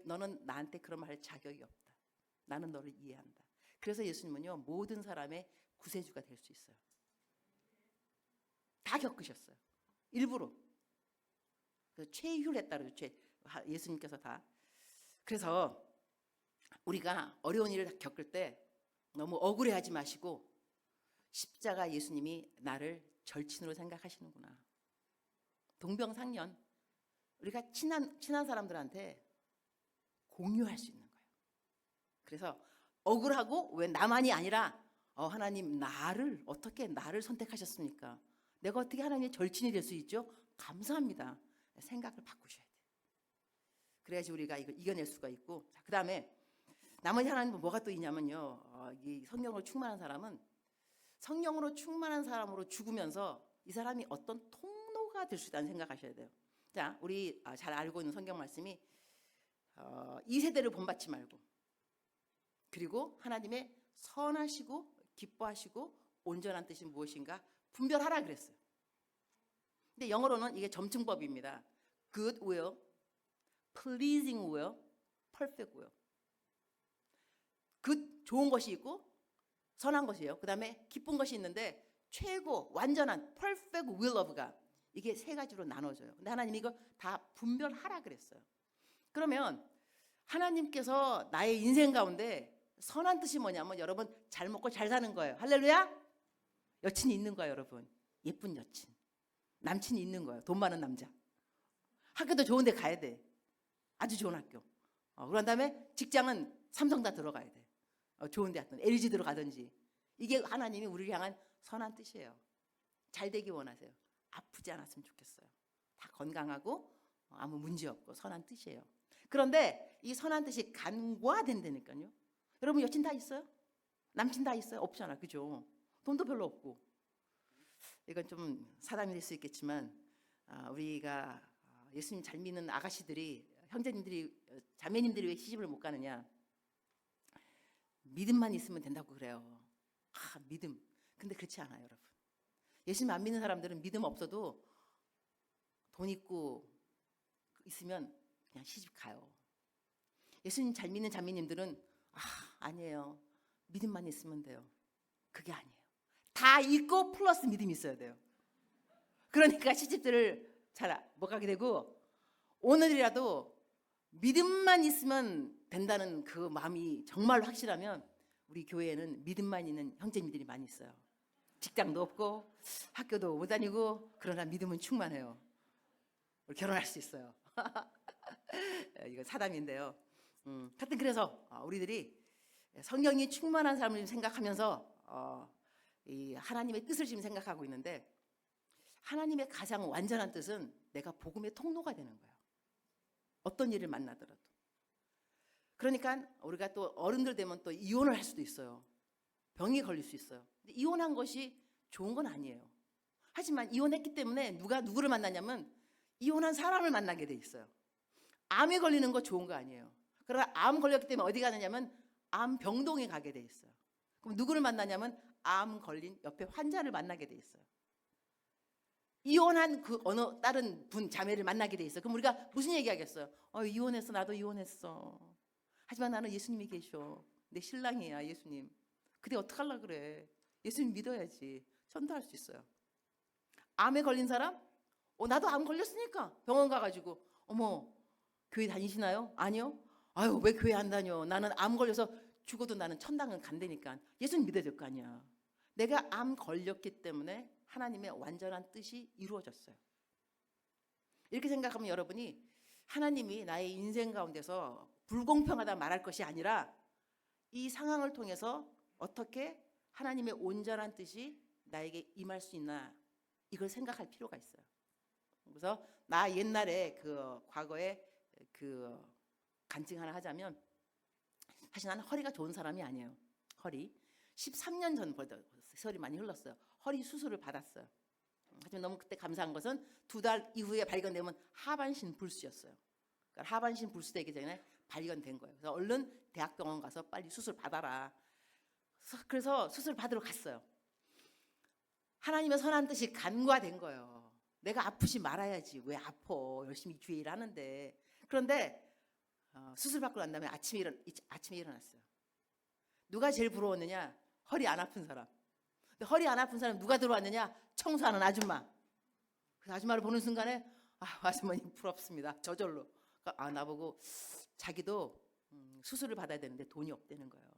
너는 나한테 그런 말 할 자격이 없다. 나는 너를 이해한다. 그래서 예수님은요. 모든 사람의 구세주가 될 수 있어요. 다 겪으셨어요. 일부러. 그래서 최휴했다 그러죠. 예수님께서 다. 그래서 우리가 어려운 일을 겪을 때 너무 억울해하지 마시고 십자가 예수님이 나를 절친으로 생각하시는구나. 동병상련. 우리가 친한 사람들한테 공유할 수 있는 거예요. 그래서 억울하고 왜 나만이 아니라 하나님 어떻게 나를 선택하셨습니까? 내가 어떻게 하나님의 절친이 될 수 있죠? 감사합니다. 생각을 바꾸셔야 돼요. 그래야지 우리가 이걸 이겨낼 수가 있고. 그 다음에 나머지 하나님은 뭐가 또 있냐면요. 이 성령으로 충만한 사람은 성령으로 충만한 사람으로 죽으면서 이 사람이 어떤 통로가 될 수 있다는 생각하셔야 돼요. 자, 우리 잘 알고 있는 성경 말씀이 이 세대를 본받지 말고 그리고 하나님의 선하시고 기뻐하시고 온전한 뜻이 무엇인가 분별하라 그랬어요. 근데 영어로는 이게 점층법입니다. Good will, pleasing will, perfect will. 좋은 것이 있고 선한 것이에요. 그 다음에 기쁜 것이 있는데 최고 완전한 perfect will of God. 이게 세 가지로 나눠져요. 근데 하나님이 이거 다 분별하라 그랬어요. 그러면 하나님께서 나의 인생 가운데 선한 뜻이 뭐냐면 여러분 잘 먹고 잘 사는 거예요. 할렐루야. 여친이 있는 거예요. 여러분. 예쁜 여친. 남친이 있는 거예요. 돈 많은 남자. 학교도 좋은 데 가야 돼. 아주 좋은 학교. 그런 다음에 직장은 삼성 다 들어가야 돼. 좋은 데 하든 LG 들어가든지. 이게 하나님이 우리를 향한 선한 뜻이에요. 잘 되기 원하세요. 아프지 않았으면 좋겠어요. 다 건강하고 아무 문제 없고 선한 뜻이에요. 그런데 이 선한 뜻이 간과된다니까요. 여러분 여친 다 있어요? 남친 다 있어요? 없잖아. 그죠? 돈도 별로 없고. 이건 좀 사담이 될 수 있겠지만 우리가 예수님 잘 믿는 아가씨들이 형제님들이 자매님들이 왜 시집을 못 가느냐. 믿음만 있으면 된다고 그래요. 믿음. 근데 그렇지 않아요, 여러분. 예수님 안 믿는 사람들은 믿음 없어도 돈 있고 있으면 그냥 시집 가요. 예수님 잘 믿는 자매님들은 아니에요. 믿음만 있으면 돼요. 그게 아니에요. 다 있고 플러스 믿음이 있어야 돼요. 그러니까 시집들을 잘 못 가게 되고 오늘이라도 믿음만 있으면 된다는 그 마음이 정말 확실하면 우리 교회에는 믿음만 있는 형제님들이 많이 있어요. 직장도 없고 학교도 못 다니고 그러나 믿음은 충만해요. 우리 결혼할 수 있어요. 이건 사담인데요. 하여튼 그래서 우리들이 성령이 충만한 삶을 생각하면서 이 하나님의 뜻을 지금 생각하고 있는데 하나님의 가장 완전한 뜻은 내가 복음의 통로가 되는 거예요. 어떤 일을 만나더라도. 그러니까 우리가 또 어른들 되면 또 이혼을 할 수도 있어요. 병이 걸릴 수 있어요. 근데 이혼한 것이 좋은 건 아니에요. 하지만 이혼했기 때문에 누구를 만나냐면 이혼한 사람을 만나게 돼 있어요. 암에 걸리는 거 좋은 거 아니에요. 그러나 암 걸렸기 때문에 어디 가느냐면 암 병동에 가게 돼 있어요. 그럼 누구를 만나냐면 암 걸린 옆에 환자를 만나게 돼 있어요. 이혼한 그 어느 다른 분 자매를 만나게 돼 있어요. 그럼 우리가 무슨 얘기하겠어요? 이혼했어. 나도 이혼했어. 하지만 나는 예수님이 계셔. 내 신랑이야 예수님. 근데 어떡하려고 그래. 예수님 믿어야지. 전도할 수 있어요. 암에 걸린 사람? 나도 암 걸렸으니까 병원 가가지고 어머 교회 다니시나요? 아니요. 아유 왜 교회 안 다녀. 나는 암 걸려서 죽어도 나는 천당은 간다니까. 예수님 믿어야 될 거 아니야. 내가 암 걸렸기 때문에 하나님의 완전한 뜻이 이루어졌어요. 이렇게 생각하면 여러분이 하나님이 나의 인생 가운데서 불공평하다 말할 것이 아니라 이 상황을 통해서 어떻게 하나님의 온전한 뜻이 나에게 임할 수 있나, 이걸 생각할 필요가 있어요. 그래서 나 옛날에 그 과거에 그 간증 하나 하자면, 사실 나는 허리가 좋은 사람이 아니에요. 허리 13년 전부터 세월이 많이 흘렀어요. 허리 수술을 받았어요. 하지만 너무 그때 감사한 것은 2달 이후에 발견되면 하반신 불수였어요. 그러니까 하반신 불수되기 전에 발견된 거예요. 그래서 얼른 대학병원 가서 빨리 수술 받아라. 그래서 수술 받으러 갔어요. 하나님의 선한 뜻이 간과된 거예요. 내가 아프지 말아야지. 왜 아파? 열심히 주의 일 하는데. 그런데 수술 받고 난 다음에 아침에 일어났어요. 누가 제일 부러웠느냐? 허리 안 아픈 사람. 근데 허리 안 아픈 사람 누가 들어왔느냐? 청소하는 아줌마. 그 아줌마를 보는 순간에 아주머니 부럽습니다. 저절로. 그러니까 나보고 자기도 수술을 받아야 되는데 돈이 없다는 거예요.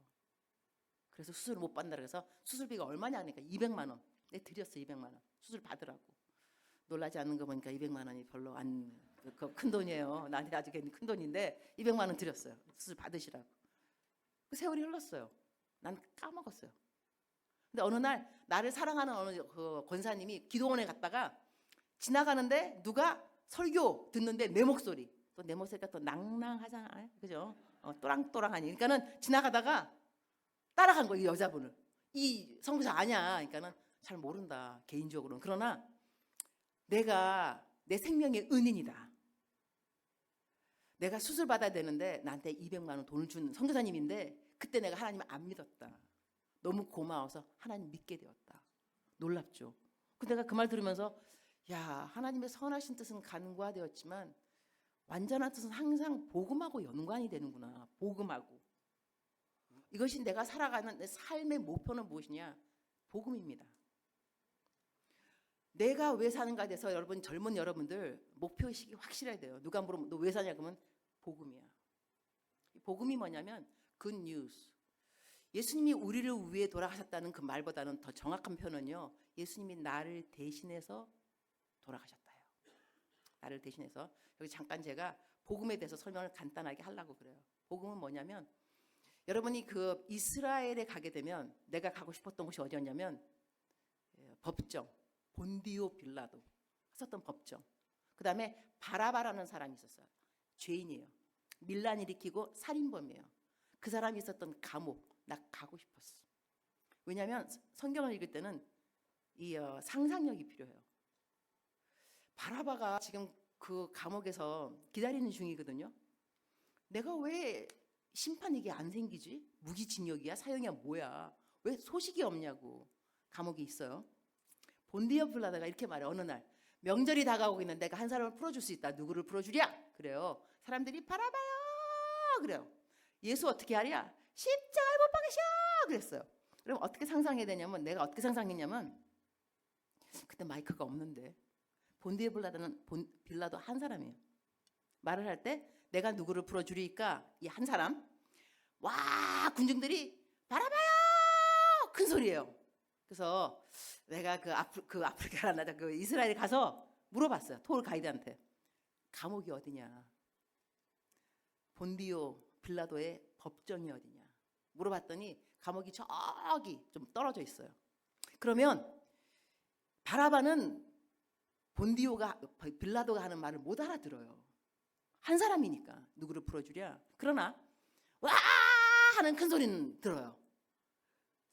그래서 수술을 못 받는다 그래서 수술비가 얼마냐 하니까 200만 원. 내 드렸어. 200만 원. 수술 받으라고. 놀라지 않는 거 보니까 200만 원이 별로 큰 돈이에요. 나한테 아주 큰 돈인데 200만 원 드렸어요. 수술 받으시라고. 그 세월이 흘렀어요. 난 까먹었어요. 근데 어느 날 나를 사랑하는 어느 그 권사님이 기도원에 갔다가 지나가는데 누가 설교 듣는데 내 목소리, 또 내 목소리가 또 낭낭하잖아요, 그죠? 또랑또랑하니. 그러니까는 지나가다가 따라간 거예요, 이 여자분을. 이 선교사 아니야. 그러니까는 잘 모른다, 개인적으로는. 그러나 내가 내 생명의 은인이다. 내가 수술 받아야 되는데 나한테 200만 원 돈을 준 선교사님인데 그때 내가 하나님을 안 믿었다. 너무 고마워서 하나님 믿게 되었다. 놀랍죠. 근데 내가 그 말 들으면서 야, 하나님의 선하신 뜻은 간과되었지만 완전한 뜻은 항상 복음하고 연관이 되는구나. 복음하고. 이것이 내가 살아가는 내 삶의 목표는 무엇이냐? 복음입니다. 내가 왜 사는가에 대해서 여러분, 젊은 여러분들 목표의식이 확실해야 돼요. 누가 물으면 너 왜 사냐 그러면 복음이야. 복음이 뭐냐면 good news. 예수님이 우리를 위해 돌아가셨다는 그 말보다는 더 정확한 표현은요, 예수님이 나를 대신해서 돌아가셨다요. 나를 대신해서. 여기 잠깐 제가 복음에 대해서 설명을 간단하게 하려고 그래요. 복음은 뭐냐면, 여러분이 그 이스라엘에 가게 되면 내가 가고 싶었던 곳이 어디였냐면 법정, 본디오 빌라도 썼던 법정. 그 다음에 바라바라는 사람이 있었어요. 죄인이에요. 밀란 일으키고 살인범이에요. 그 사람이 있었던 감옥, 나 가고 싶었어. 왜냐하면 성경을 읽을 때는 이 상상력이 필요해요. 바라바가 지금 그 감옥에서 기다리는 중이거든요. 내가 왜 심판 이게 안 생기지? 무기징역이야? 사형이야? 뭐야? 왜 소식이 없냐고. 감옥에 있어요. 본디오 빌라도가 이렇게 말해. 어느 날 명절이 다가오고 있는데 내가 한 사람을 풀어줄 수 있다. 누구를 풀어주랴? 그래요. 사람들이 바라봐요. 그래요. 예수 어떻게 하랴? 십자가에 못 박으셔. 그랬어요. 그럼 어떻게 상상해야 되냐면, 내가 어떻게 상상했냐면, 그때 마이크가 없는데 본디오 빌라도 한 사람이에요. 말을 할 때 내가 누구를 풀어주리까? 이 한 사람. 와, 군중들이 바라봐요. 큰 소리예요. 그래서 내가 그 아프리카나 그 이스라엘에 가서 물어봤어요. 토르 가이드한테. 감옥이 어디냐? 본디오 빌라도의 법정이 어디냐? 물어봤더니 감옥이 저기 좀 떨어져 있어요. 그러면 바라바는 빌라도가 하는 말을 못 알아들어요. 한 사람이니까 누구를 풀어주랴. 그러나 와 하는 큰 소리는 들어요.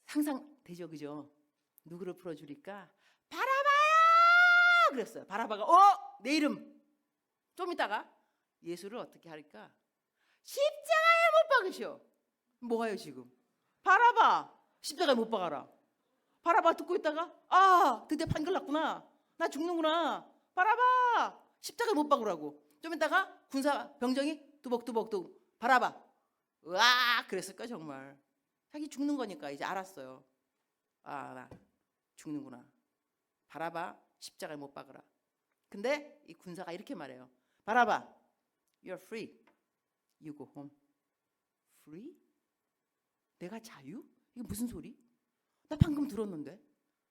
상상되죠, 그죠? 누구를 풀어주리까? 바라바요! 그랬어요. 바라바가 내 이름. 좀 있다가 예수를 어떻게 할까? 십자가에 못 박으시오. 뭐가요 지금? 바라바 십자가에 못 박아라. 바라바 듣고 있다가 드디어 판결 났구나. 나 죽는구나. 바라바 십자가에 못 박으라고. 좀 있다가 군사 병정이 두벅두벅 바라바. 으악 그랬을까 정말. 자기 죽는 거니까 이제 알았어요. 나 죽는구나. 바라바 십자가에 못 박으라. 근데 이 군사가 이렇게 말해요. 바라바, you're free. You go home. Free? 내가 자유? 이게 무슨 소리? 나 방금 들었는데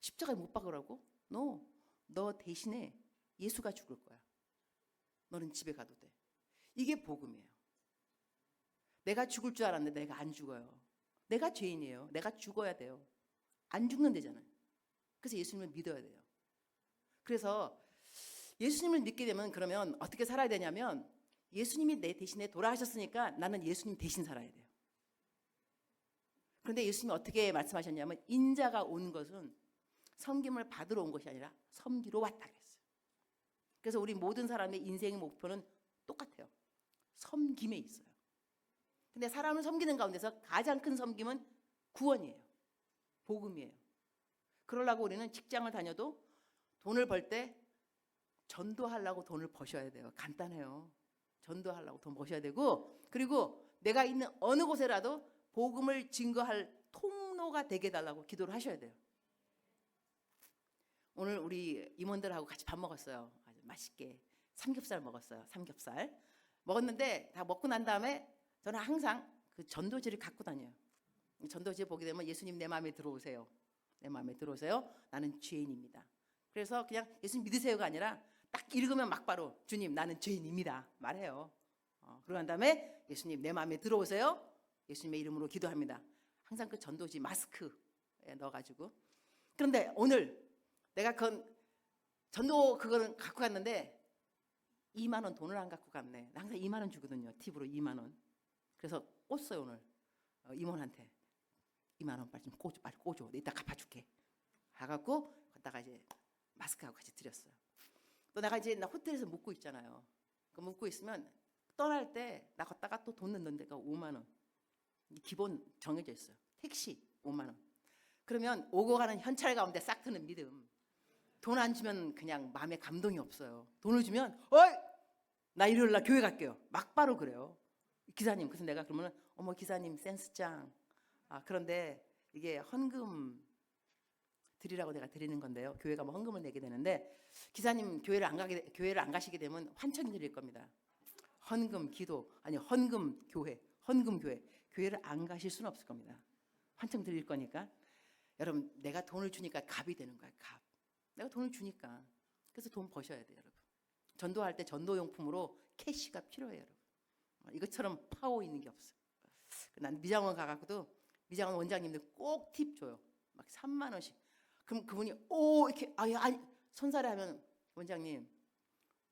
십자가에 못 박으라고? No. 너 대신에 예수가 죽을 거야. 너는 집에 가도 돼. 이게 복음이에요. 내가 죽을 줄 알았는데 내가 안 죽어요. 내가 죄인이에요. 내가 죽어야 돼요. 안 죽는 데잖아요. 그래서 예수님을 믿어야 돼요. 그래서 예수님을 믿게 되면 그러면 어떻게 살아야 되냐면 예수님이 내 대신에 돌아가셨으니까 나는 예수님 대신 살아야 돼요. 그런데 예수님이 어떻게 말씀하셨냐면 인자가 온 것은 섬김을 받으러 온 것이 아니라 섬기러 왔다 그랬어요. 그래서 우리 모든 사람의 인생의 목표는 똑같아요. 섬김에 있어요. 근데 사람을 섬기는 가운데서 가장 큰 섬김은 구원이에요. 복음이에요. 그러려고 우리는 직장을 다녀도 돈을 벌 때 전도하려고 돈을 버셔야 돼요. 간단해요. 전도하려고 돈 버셔야 되고, 그리고 내가 있는 어느 곳에라도 복음을 증거할 통로가 되게 해달라고 기도를 하셔야 돼요. 오늘 우리 임원들하고 같이 밥 먹었어요. 아주 맛있게 삼겹살 먹었어요. 삼겹살 먹었는데 다 먹고 난 다음에 저는 항상 그 전도지를 갖고 다녀요. 전도지 보게 되면 예수님 내 마음에 들어오세요. 내 마음에 들어오세요. 나는 죄인입니다. 그래서 그냥 예수님 믿으세요가 아니라 딱 읽으면 막바로 주님 나는 죄인입니다 말해요. 그러고 난 다음에 예수님 내 마음에 들어오세요. 예수님의 이름으로 기도합니다. 항상 그 전도지 마스크에 넣어가지고. 그런데 오늘 내가 전도 그거는 갖고 갔는데 2만 원 돈을 안 갖고 갔네. 항상 2만 원 주거든요. 팁으로 2만 원. 그래서 꽂어요 오늘 임원한테. 2만 원 빨리 좀 꽂아, 빨리 꽂아. 내 이따 갚아줄게. 가갖고 갔다가 이제 마스크하고 같이 드렸어요. 또 내가 이제 나 호텔에서 묵고 있잖아요. 그 묵고 있으면 떠날 때 나갔다가 또 돈 넣는 데가 5만 원. 기본 정해져 있어요. 택시 5만 원. 그러면 오고 가는 현찰 가운데 싹 트는 믿음. 돈 안 주면 그냥 마음에 감동이 없어요. 돈을 주면 어이 나 일요일 날 교회 갈게요. 막바로 그래요. 기사님. 그래서 내가 그러면 어머 기사님 센스 짱. 그런데 이게 헌금 드리라고 내가 드리는 건데요. 교회가 뭐 헌금을 내게 되는데 기사님 교회를 안 가시게 되면 환청 드릴 겁니다. 헌금 기도 아니 헌금 교회 교회를 안 가실 수는 없을 겁니다. 환청 드릴 거니까 여러분 내가 돈을 주니까 값이 되는 거야. 값. 내가 돈을 주니까 그래서 돈 버셔야 돼요, 여러분. 전도할 때 전도용품으로 캐시가 필요해요, 여러분. 이것처럼 파워 있는 게 없어요. 난 미장원 가갖고도 미장원 원장님들 꼭 팁 줘요. 막 3만 원씩. 그럼 그분이 오 이렇게 아니 손살에 하면 원장님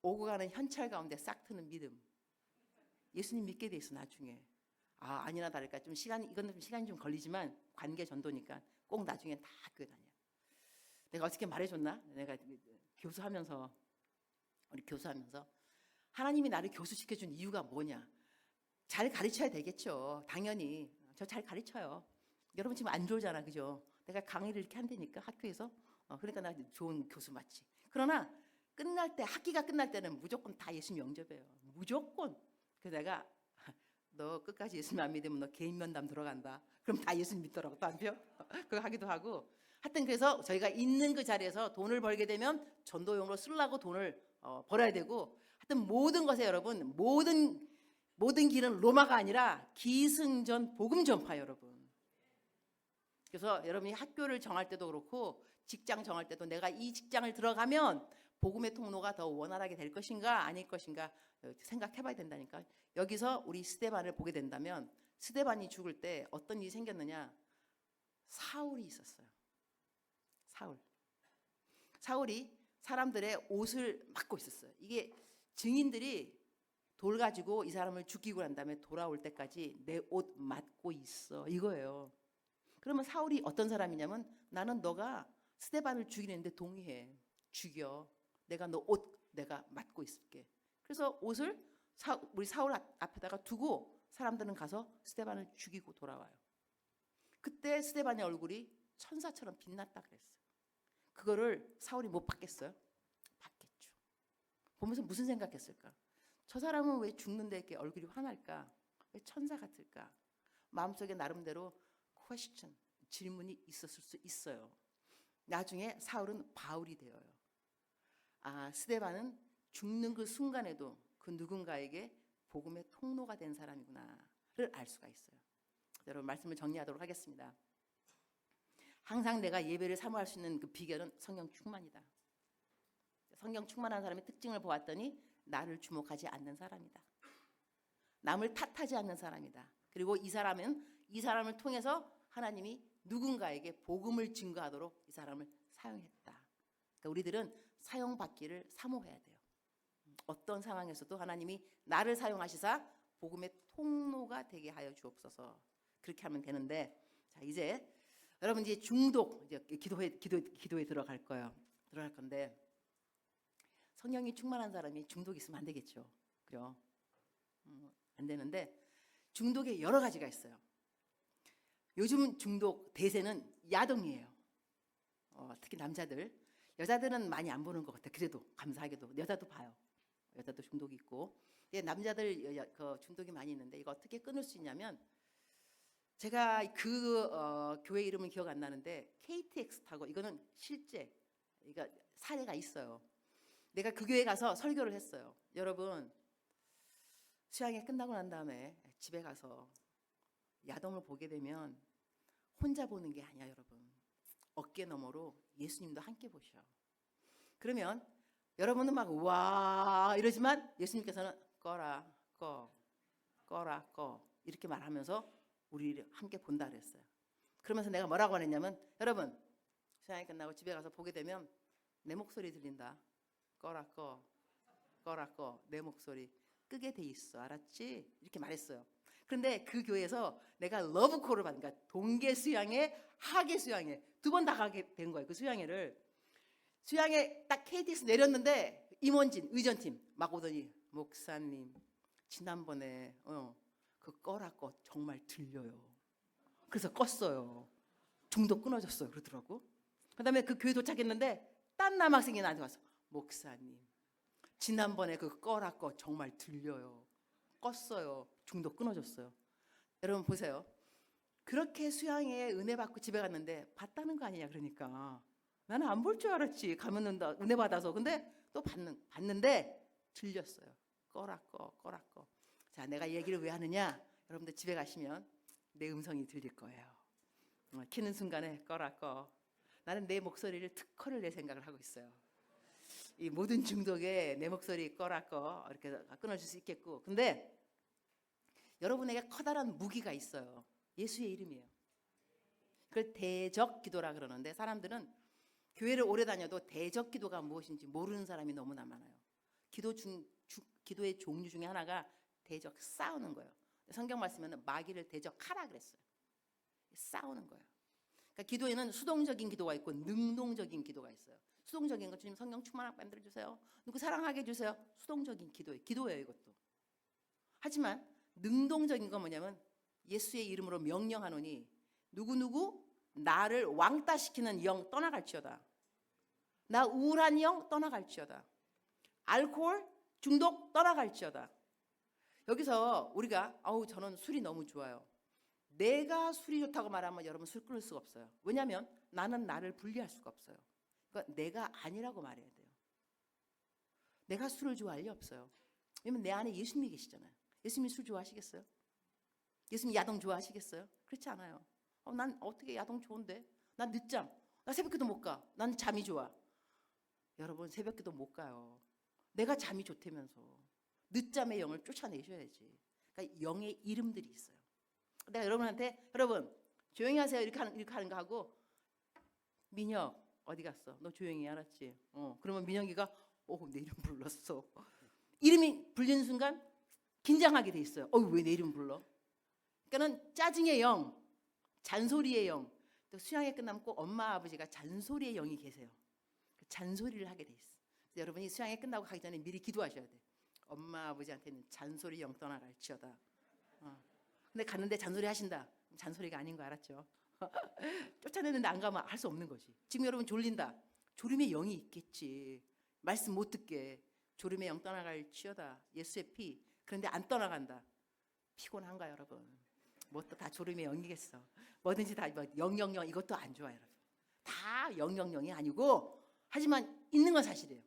오고 가는 현찰 가운데 싹 트는 믿음. 예수님 믿게 돼 있어 나중에. 아니나 다를까 좀 이건 좀 시간이 좀 걸리지만 관계 전도니까 꼭 나중에 다 교회 다녀. 내가 어떻게 말해줬나? 내가 우리 교수하면서 하나님이 나를 교수시켜준 이유가 뭐냐? 잘 가르쳐야 되겠죠. 당연히 저 잘 가르쳐요. 여러분 지금 안 좋잖아, 그죠? 내가 강의를 이렇게 한다니까 학교에서. 그러니까 나 좋은 교수 맞지. 그러나 학기가 끝날 때는 무조건 다 예수님 영접해요. 무조건. 그래서 내가 너 끝까지 예수님 안 믿으면 너 개인 면담 들어간다. 그럼 다 예수님 믿더라고 또 한편. 그거 하기도 하고. 하여튼 그래서 저희가 있는 그 자리에서 돈을 벌게 되면 전도용으로 쓰려고 돈을 벌어야 되고, 하여튼 모든 것에 여러분 모든 길은 로마가 아니라 기승전 복음 전파 여러분. 그래서 여러분이 학교를 정할 때도 그렇고 직장 정할 때도 내가 이 직장을 들어가면 복음의 통로가 더 원활하게 될 것인가 아닐 것인가 생각해봐야 된다니까. 여기서 우리 스데반을 보게 된다면 스데반이 죽을 때 어떤 일이 생겼느냐. 사울이 있었어요. 사울이 사람들의 옷을 막고 있었어요. 이게 증인들이 돌 가지고 이 사람을 죽이고 난 다음에 돌아올 때까지 내 옷 막고 있어 이거예요. 그러면 사울이 어떤 사람이냐면 나는 너가 스데반을 죽이는데 동의해. 죽여. 내가 너 옷 내가 맡고 있을게. 그래서 옷을 우리 사울 앞에다가 두고 사람들은 가서 스데반을 죽이고 돌아와요. 그때 스데반의 얼굴이 천사처럼 빛났다 그랬어요. 그거를 사울이 못 받겠어요? 받겠죠. 보면서 무슨 생각했을까? 저 사람은 왜 죽는데 이렇게 얼굴이 환할까? 왜 천사 같을까? 마음속에 나름대로 question, 질문이 있었을 수 있어요. 나중에 사울은 바울이 되어요. 스데반은 죽는 그 순간에도 그 누군가에게 복음의 통로가 된 사람이구나를 알 수가 있어요. 여러분 말씀을 정리하도록 하겠습니다. 항상 내가 예배를 사모할 수 있는 그 비결은 성령 충만이다. 성령 충만한 사람의 특징을 보았더니 나를 주목하지 않는 사람이다. 남을 탓하지 않는 사람이다. 그리고 이 사람을 통해서 하나님이 누군가에게 복음을 증거하도록 이 사람을 사용했다. 그러니까 우리들은 사용받기를 사모해야 돼요. 어떤 상황에서도 하나님이 나를 사용하시사 복음의 통로가 되게 하여 주옵소서. 그렇게 하면 되는데, 자 이제 여러분 이제 중독, 이제 기도에 들어갈 거예요. 들어갈 건데, 성령이 충만한 사람이 중독이 있으면 안 되겠죠. 그죠? 안 되는데 중독에 여러 가지가 있어요. 요즘 중독 대세는 야동이에요. 특히 남자들, 여자들은 많이 안 보는 것 같아요. 그래도 감사하게도 여자도 봐요. 여자도 중독이 있고, 남자들 그 중독이 많이 있는데 이거 어떻게 끊을 수 있냐면, 제가 교회 이름은 기억 안 나는데 KTX 타고, 이거는 실제 이거 사례가 있어요. 내가 그 교회 가서 설교를 했어요. 여러분, 수양회 끝나고 난 다음에 집에 가서 야동을 보게 되면 혼자 보는 게 아니야, 여러분. 어깨 너머로 예수님도 함께 보셔. 그러면 여러분은 막 와 이러지만 예수님께서는 꺼라 꺼 이렇게 말하면서 우리 함께 본다 그랬어요. 그러면서 내가 뭐라고 하냐면, 여러분 수양회 끝나고 집에 가서 보게 되면 내 목소리 들린다. 꺼라 꺼 내 목소리 끄게 돼 있어, 알았지? 이렇게 말했어요. 그런데 그 교회에서 내가 러브콜을 받으니까 동계 수양회, 하계 수양회 두 번 다 가게 된 거예요. 그 수양회를. 수양회 딱 KTX 내렸는데 임원진 의전팀 막 오더니, 목사님 지난번에 그 꺼라 꺼 정말 들려요. 그래서 껐어요. 중독 끊어졌어요 그러더라고. 그다음에 그 교회 도착했는데 딴 남학생이 나한테 와서, 목사님 지난번에 그 꺼라 꺼 정말 들려요. 껐어요. 중독 끊어졌어요. 여러분 보세요. 그렇게 수양회에 은혜 받고 집에 갔는데 봤다는 거 아니냐. 그러니까 나는 안 볼 줄 알았지. 가면은 은혜 받아서. 근데 또 봤는데 들렸어요. 꺼라 꺼. 자, 내가 얘기를 왜 하느냐? 여러분들 집에 가시면 내 음성이 들릴 거예요. 키는 순간에 꺼라 꺼. 나는 내 목소리를 특허를 낼 생각을 하고 있어요. 이 모든 중독에 내 목소리 꺼라 꺼 이렇게 끊어줄 수 있겠고, 근데 여러분에게 커다란 무기가 있어요. 예수의 이름이에요. 그걸 대적 기도라 그러는데, 사람들은 교회를 오래 다녀도 대적 기도가 무엇인지 모르는 사람이 너무나 많아요. 기도의 종류 중에 하나가 대적, 싸우는 거예요. 성경 말씀에는 마귀를 대적하라 그랬어요. 싸우는 거예요. 그러니까 기도에는 수동적인 기도가 있고 능동적인 기도가 있어요. 수동적인 것, 주님 성령 충만하게 만들어 주세요. 누구 사랑하게 해주세요. 수동적인 기도예요, 이것도. 하지만 능동적인 건 뭐냐면, 예수의 이름으로 명령하노니 누구누구 나를 왕따시키는 영 떠나갈지어다. 나 우울한 영 떠나갈지어다. 알코올 중독 떠나갈지어다. 여기서 우리가 저는 술이 너무 좋아요. 내가 술이 좋다고 말하면 여러분 술 끊을 수가 없어요. 왜냐하면 나는 나를 분리할 수가 없어요. 그러니까 내가 아니라고 말해야 돼요. 내가 술을 좋아할 리 없어요. 왜냐면 내 안에 예수님이 계시잖아요. 예수님이 술 좋아하시겠어요? 예수님 야동 좋아하시겠어요? 그렇지 않아요. 난 어떻게 야동 좋은데? 난 늦잠. 나 새벽기도 못 가. 난 잠이 좋아. 여러분 새벽기도 못 가요. 내가 잠이 좋다면서. 늦잠의 영을 쫓아내셔야지. 그러니까 영의 이름들이 있어요. 내가 여러분한테, 여러분 조용히 하세요 이렇게 하는 거 하고, 민혁 어디 갔어? 너 조용히 해, 알았지? 그러면 민혁이가 내 이름 불렀어. 이름이 불리는 순간 긴장하게 돼 있어요. 왜 내 이름 불러? 그러니까는 짜증의 영, 잔소리의 영. 또 수양회 끝나면 꼭 엄마 아버지가 잔소리의 영이 계세요. 잔소리를 하게 돼 있어. 여러분이 수양회 끝나고 가기 전에 미리 기도하셔야 돼. 엄마 아버지한테는 잔소리 영 떠나갈지어다. 근데 갔는데 잔소리 하신다. 잔소리가 아닌 거 알았죠? 쫓아내는데 안 가면 할 수 없는 거지. 지금 여러분 졸린다. 졸음의 영이 있겠지. 말씀 못 듣게. 졸음의 영 떠나갈지어다. 예수의 피. 그런데 안 떠나간다. 피곤한가 여러분? 뭐 또 다 졸음의 영이겠어. 뭐든지 다 000 이것도 안 좋아요, 여러분. 다 000이 아니고, 하지만 있는 건 사실이에요.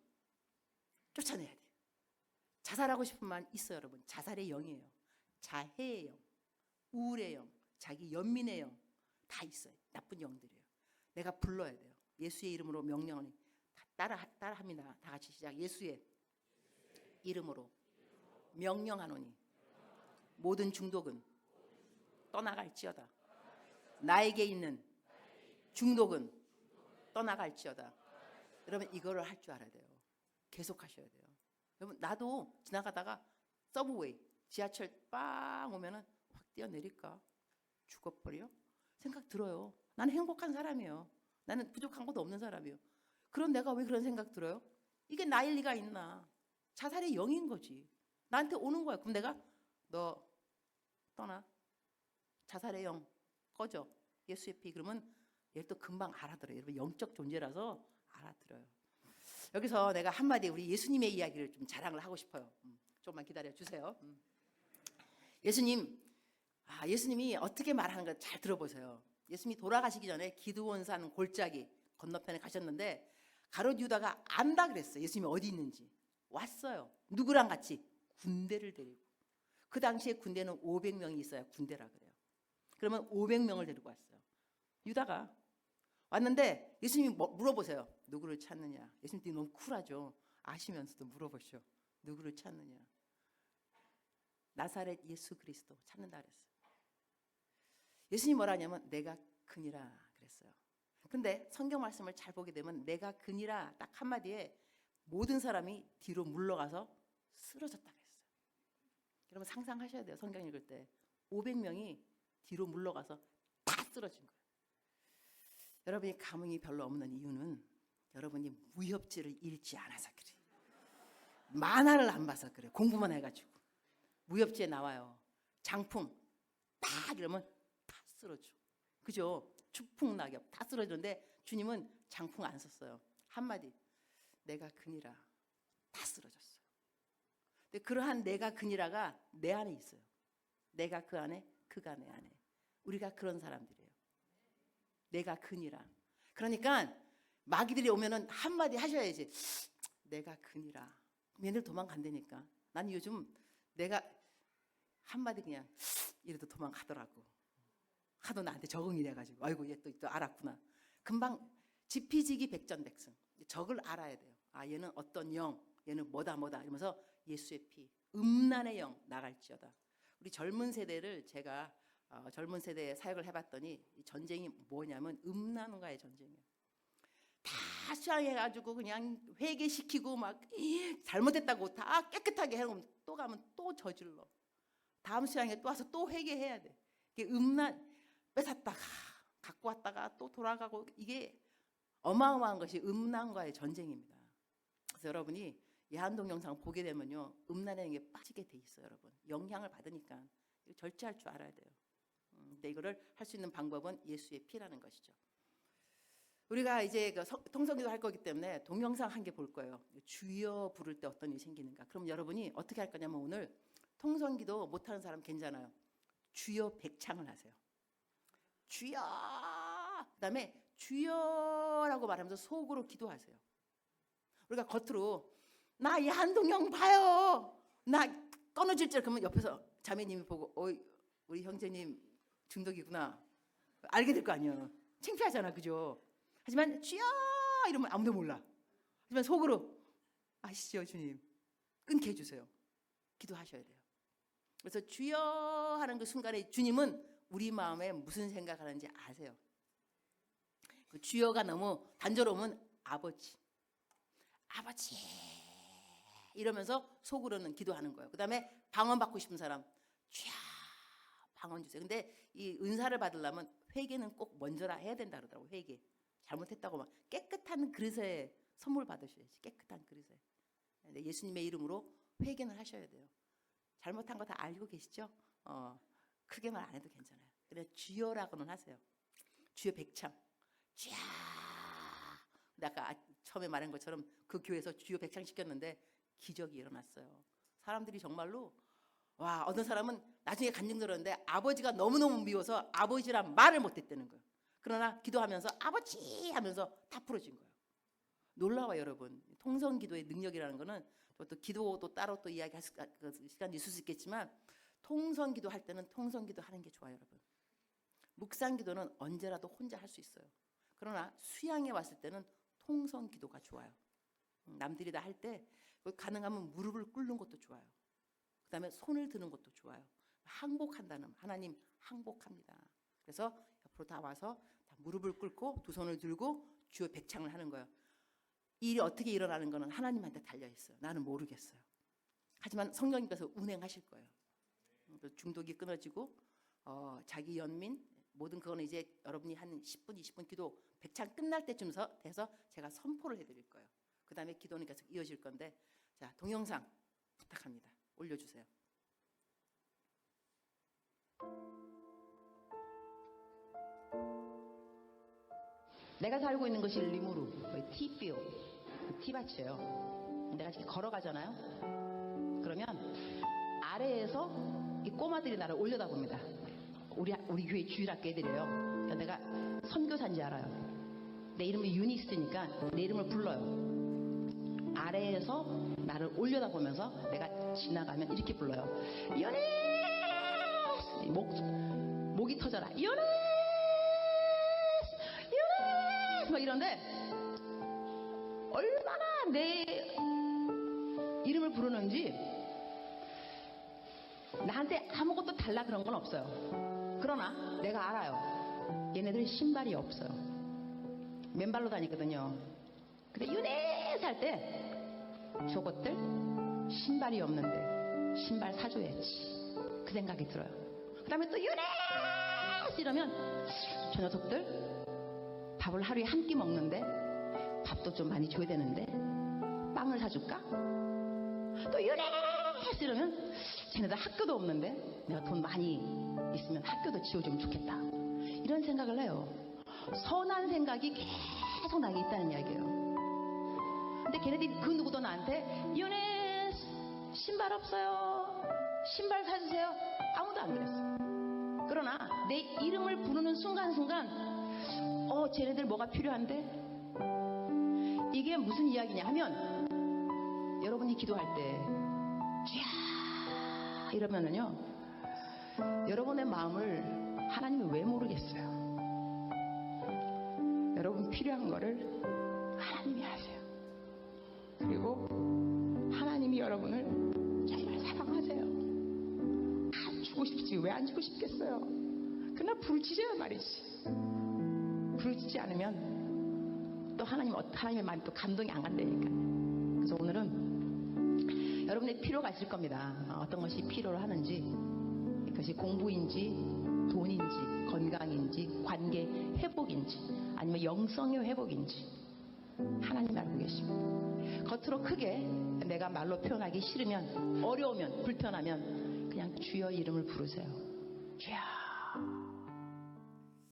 쫓아내야 돼. 자살하고 싶은 마음 있어요, 여러분. 자살의 영이에요. 자해의 영, 우울의 영, 자기 연민의 영 다 있어요. 나쁜 영들이에요. 내가 불러야 돼요. 예수의 이름으로 명령하니 따라합니다. 다 같이 시작. 예수의 이름으로 명령하노니 모든 중독은 떠나갈지어다. 나에게 있는 중독은 떠나갈지어다. 여러분 이거를 할 줄 알아야 돼요. 계속 하셔야 돼요. 여러분 나도 지나가다가 서브웨이 지하철 빵 오면은 확 뛰어내릴까? 죽어버려? 생각 들어요. 나는 행복한 사람이에요. 나는 부족한 것도 없는 사람이에요. 그런 내가 왜 그런 생각 들어요? 이게 나일 리가 있나? 자살의 영인 거지. 나한테 오는 거야. 그럼 내가 너 떠나. 자살의 영 꺼져. 예수의 피. 그러면 얘 또 금방 알아들어요. 여러분 영적 존재라서 알아들어요. 여기서 내가 한마디 우리 예수님의 이야기를 좀 자랑을 하고 싶어요. 조금만 기다려 주세요. 예수님이 어떻게 말하는 거 잘 들어보세요. 예수님이 돌아가시기 전에 기드온산 골짜기 건너편에 가셨는데 가룟 유다가 안다 그랬어요. 예수님이 어디 있는지. 왔어요. 누구랑 같이? 군대를 데리고. 그 당시에 군대는 500명이 있어야 군대라 그래요. 그러면 500명을 데리고 왔어요. 유다가 왔는데 예수님이 물어보세요. 누구를 찾느냐? 예수님이 너무 쿨하죠. 아시면서도 물어보시오. 누구를 찾느냐? 나사렛 예수 그리스도 찾는다 그랬어요. 예수님이 뭐라 하냐면 내가 그니라 그랬어요. 근데 성경 말씀을 잘 보게 되면 내가 그니라 딱 한마디에 모든 사람이 뒤로 물러가서 쓰러졌다 그랬어요. 여러분 상상하셔야 돼요. 성경 읽을 때 500명이 뒤로 물러가서 다 쓰러진 거예요. 여러분이 감흥이 별로 없는 이유는 여러분이 무협지를 읽지 않아서 그래. 만화를 안 봐서 그래. 공부만 해가지고. 무협지에 나와요. 장풍 딱 이러면 다 쓰러져. 그죠? 추풍낙엽 다 쓰러졌는데 주님은 장풍 안 썼어요. 한마디 내가 그니라 다 쓰러졌어요. 근데 그러한 내가 그니라가 내 안에 있어요. 내가 그 안에 그가 내 안에. 우리가 그런 사람들이에요. 내가 그니라. 그러니까 마귀들이 오면은 한마디 하셔야지. 내가 그니라. 얘들 도망간다니까. 난 요즘 내가 한마디 그냥 이래도 도망가더라고. 하도 나한테 적응이 돼가지고 아이고 얘 또 알았구나. 금방 지피지기 백전백승. 적을 알아야 돼요. 아 얘는 어떤 영, 얘는 뭐다 이러면서 예수의 피, 음란의 영 나갈지어다. 우리 젊은 세대를 제가 젊은 세대에 사역을 해봤더니 이 전쟁이 뭐냐면 음란과의 전쟁이에요. 다 수양해가지고 그냥 회개시키고 막 잘못했다고 다 깨끗하게 해놓으면 또 가면 또 저질러. 다음 수양에 또 와서 또 회개해야 돼. 이게 음란 뺏었다가 갖고 왔다가 또 돌아가고 이게 어마어마한 것이 음란과의 전쟁입니다. 그래서 여러분이 야한 동영상 보게 되면요 음란에 게 빠지게 돼 있어요. 여러분 영향을 받으니까 절제할 줄 알아야 돼요. 근데 이거를 할 수 있는 방법은 예수의 피라는 것이죠. 우리가 이제 통성기도 할 거기 때문에 동영상 한 개 볼 거예요. 주여 부를 때 어떤 일이 생기는가. 그럼 여러분이 어떻게 할 거냐면 오늘 통성기도 못하는 사람 괜찮아요. 주여 백창을 하세요. 주여. 그다음에 주여라고 말하면서 속으로 기도하세요. 우리가 겉으로 나 야한동영 봐요. 나 끊어질 줄 그러면 옆에서 자매님이 보고 우리 형제님 중독이구나. 알게 될 거 아니에요. 창피하잖아, 그죠? 하지만 주여 이러면 아무도 몰라. 하지만 속으로 아시죠, 주님? 끊게 해주세요. 기도하셔야 돼요. 그래서 주여 하는 그 순간에 주님은 우리 마음에 무슨 생각하는지 아세요. 그 주여가 너무 단조로우면 아버지 이러면서 속으로는 기도하는 거예요. 그 다음에 방언 받고 싶은 사람 주여 방언 주세요. 근데 이 은사를 받으려면 회개는 꼭 먼저라 해야 된다 그러더라고요. 회개. 잘못했다고 막 깨끗한 그릇에 선물 받으셔야지. 깨끗한 그릇에. 예수님의 이름으로 회개는 하셔야 돼요. 잘못한 거 다 알고 계시죠? 크게 말 안 해도 괜찮아요. 그래 주여라고는 하세요. 주여 백창. 주여. 근데 아까 처음에 말한 것처럼 그 교회에서 주여 백창 시켰는데 기적이 일어났어요. 사람들이 정말로 와 어떤 사람은 나중에 간증 들었는데 아버지가 너무너무 미워서 아버지란 말을 못했다는 거예요. 그러나 기도하면서 아버지 하면서 다 풀어진 거예요. 놀라워요 여러분. 통성기도의 능력이라는 거는 또 기도도 따로 또 이야기할 시간이 있을 수 있겠지만 통성기도 할 때는 통성기도 하는 게 좋아요 여러분. 묵상기도는 언제라도 혼자 할 수 있어요. 그러나 수양에 왔을 때는 통성기도가 좋아요. 남들이 다 할 때 가능하면 무릎을 꿇는 것도 좋아요. 그 다음에 손을 드는 것도 좋아요. 항복한다는 하나님 항복합니다. 그래서 옆으로 다 와서 다 무릎을 꿇고 두 손을 들고 주요 백창을 하는 거예요. 이 일이 어떻게 일어나는 거는 하나님한테 달려 있어요. 나는 모르겠어요. 하지만 성령님께서 운행하실 거예요. 중독이 끊어지고 자기 연민 모든 그거는 이제 여러분이 한 10분, 20분 기도 백창 끝날 때쯤 돼서 제가 선포를 해드릴 거예요. 그 다음에 기도는 계속 이어질 건데, 자, 동영상 부탁합니다. 올려주세요. 내가 살고 있는 것이 리무르, 티필, 티밭이에요. 내가 이렇게 걸어가잖아요. 그러면 아래에서 이 꼬마들이 나를 올려다봅니다. 우리 교회 주일학교 애들이에요. 그러니까 내가 선교사인지 알아요. 내 이름이 유니스니까 내 이름을 불러요. 아래에서 나를 올려다보면서 내가 지나가면 이렇게 불러요. 유니스! 목이 터져라. 유니스! 유니스! 막 이런데 얼마나 내 이름을 부르는지 나한테 아무것도 달라 그런 건 없어요. 그러나 내가 알아요. 얘네들 신발이 없어요. 맨발로 다니거든요. 근데 유네스 할 때 저것들 신발이 없는데 신발 사줘야지. 그 생각이 들어요. 그 다음에 또 유네스 이러면 저 녀석들 밥을 하루에 한 끼 먹는데 밥도 좀 많이 줘야 되는데 빵을 사줄까? 또 유네스 이러면 쟤네들 학교도 없는데 내가 돈 많이 있으면 학교도 지어주면 좋겠다. 이런 생각을 해요. 선한 생각이 계속 나게 있다는 이야기예요. 근데 걔네들이 그 누구도 나한테 유네스 신발 없어요. 신발 사주세요. 아무도 안 그랬어. 그러나 내 이름을 부르는 순간순간 쟤네들 뭐가 필요한데? 이게 무슨 이야기냐 하면 여러분이 기도할 때 쥐야 이러면은요 여러분의 마음을 하나님이 왜 모르겠어요. 여러분 필요한 거를 하나님이 아세요. 그리고 하나님이 여러분을 정말 사랑하세요. 안 주고 싶지 왜 안 주고 싶겠어요. 그러나 부르짖어야 말이지. 부르짖지 않으면 또 하나님의 마음이 또 감동이 안 간다니까. 그래서 오늘은 여러분의 필요가 있을 겁니다. 어떤 것이 필요로 하는지, 그것이 공부인지 돈인지 건강인지 관계 회복인지 아니면 영성의 회복인지 하나님 알고 계십니다. 겉으로 크게 내가 말로 표현하기 싫으면 어려우면 불편하면 그냥 주여 이름을 부르세요. 주여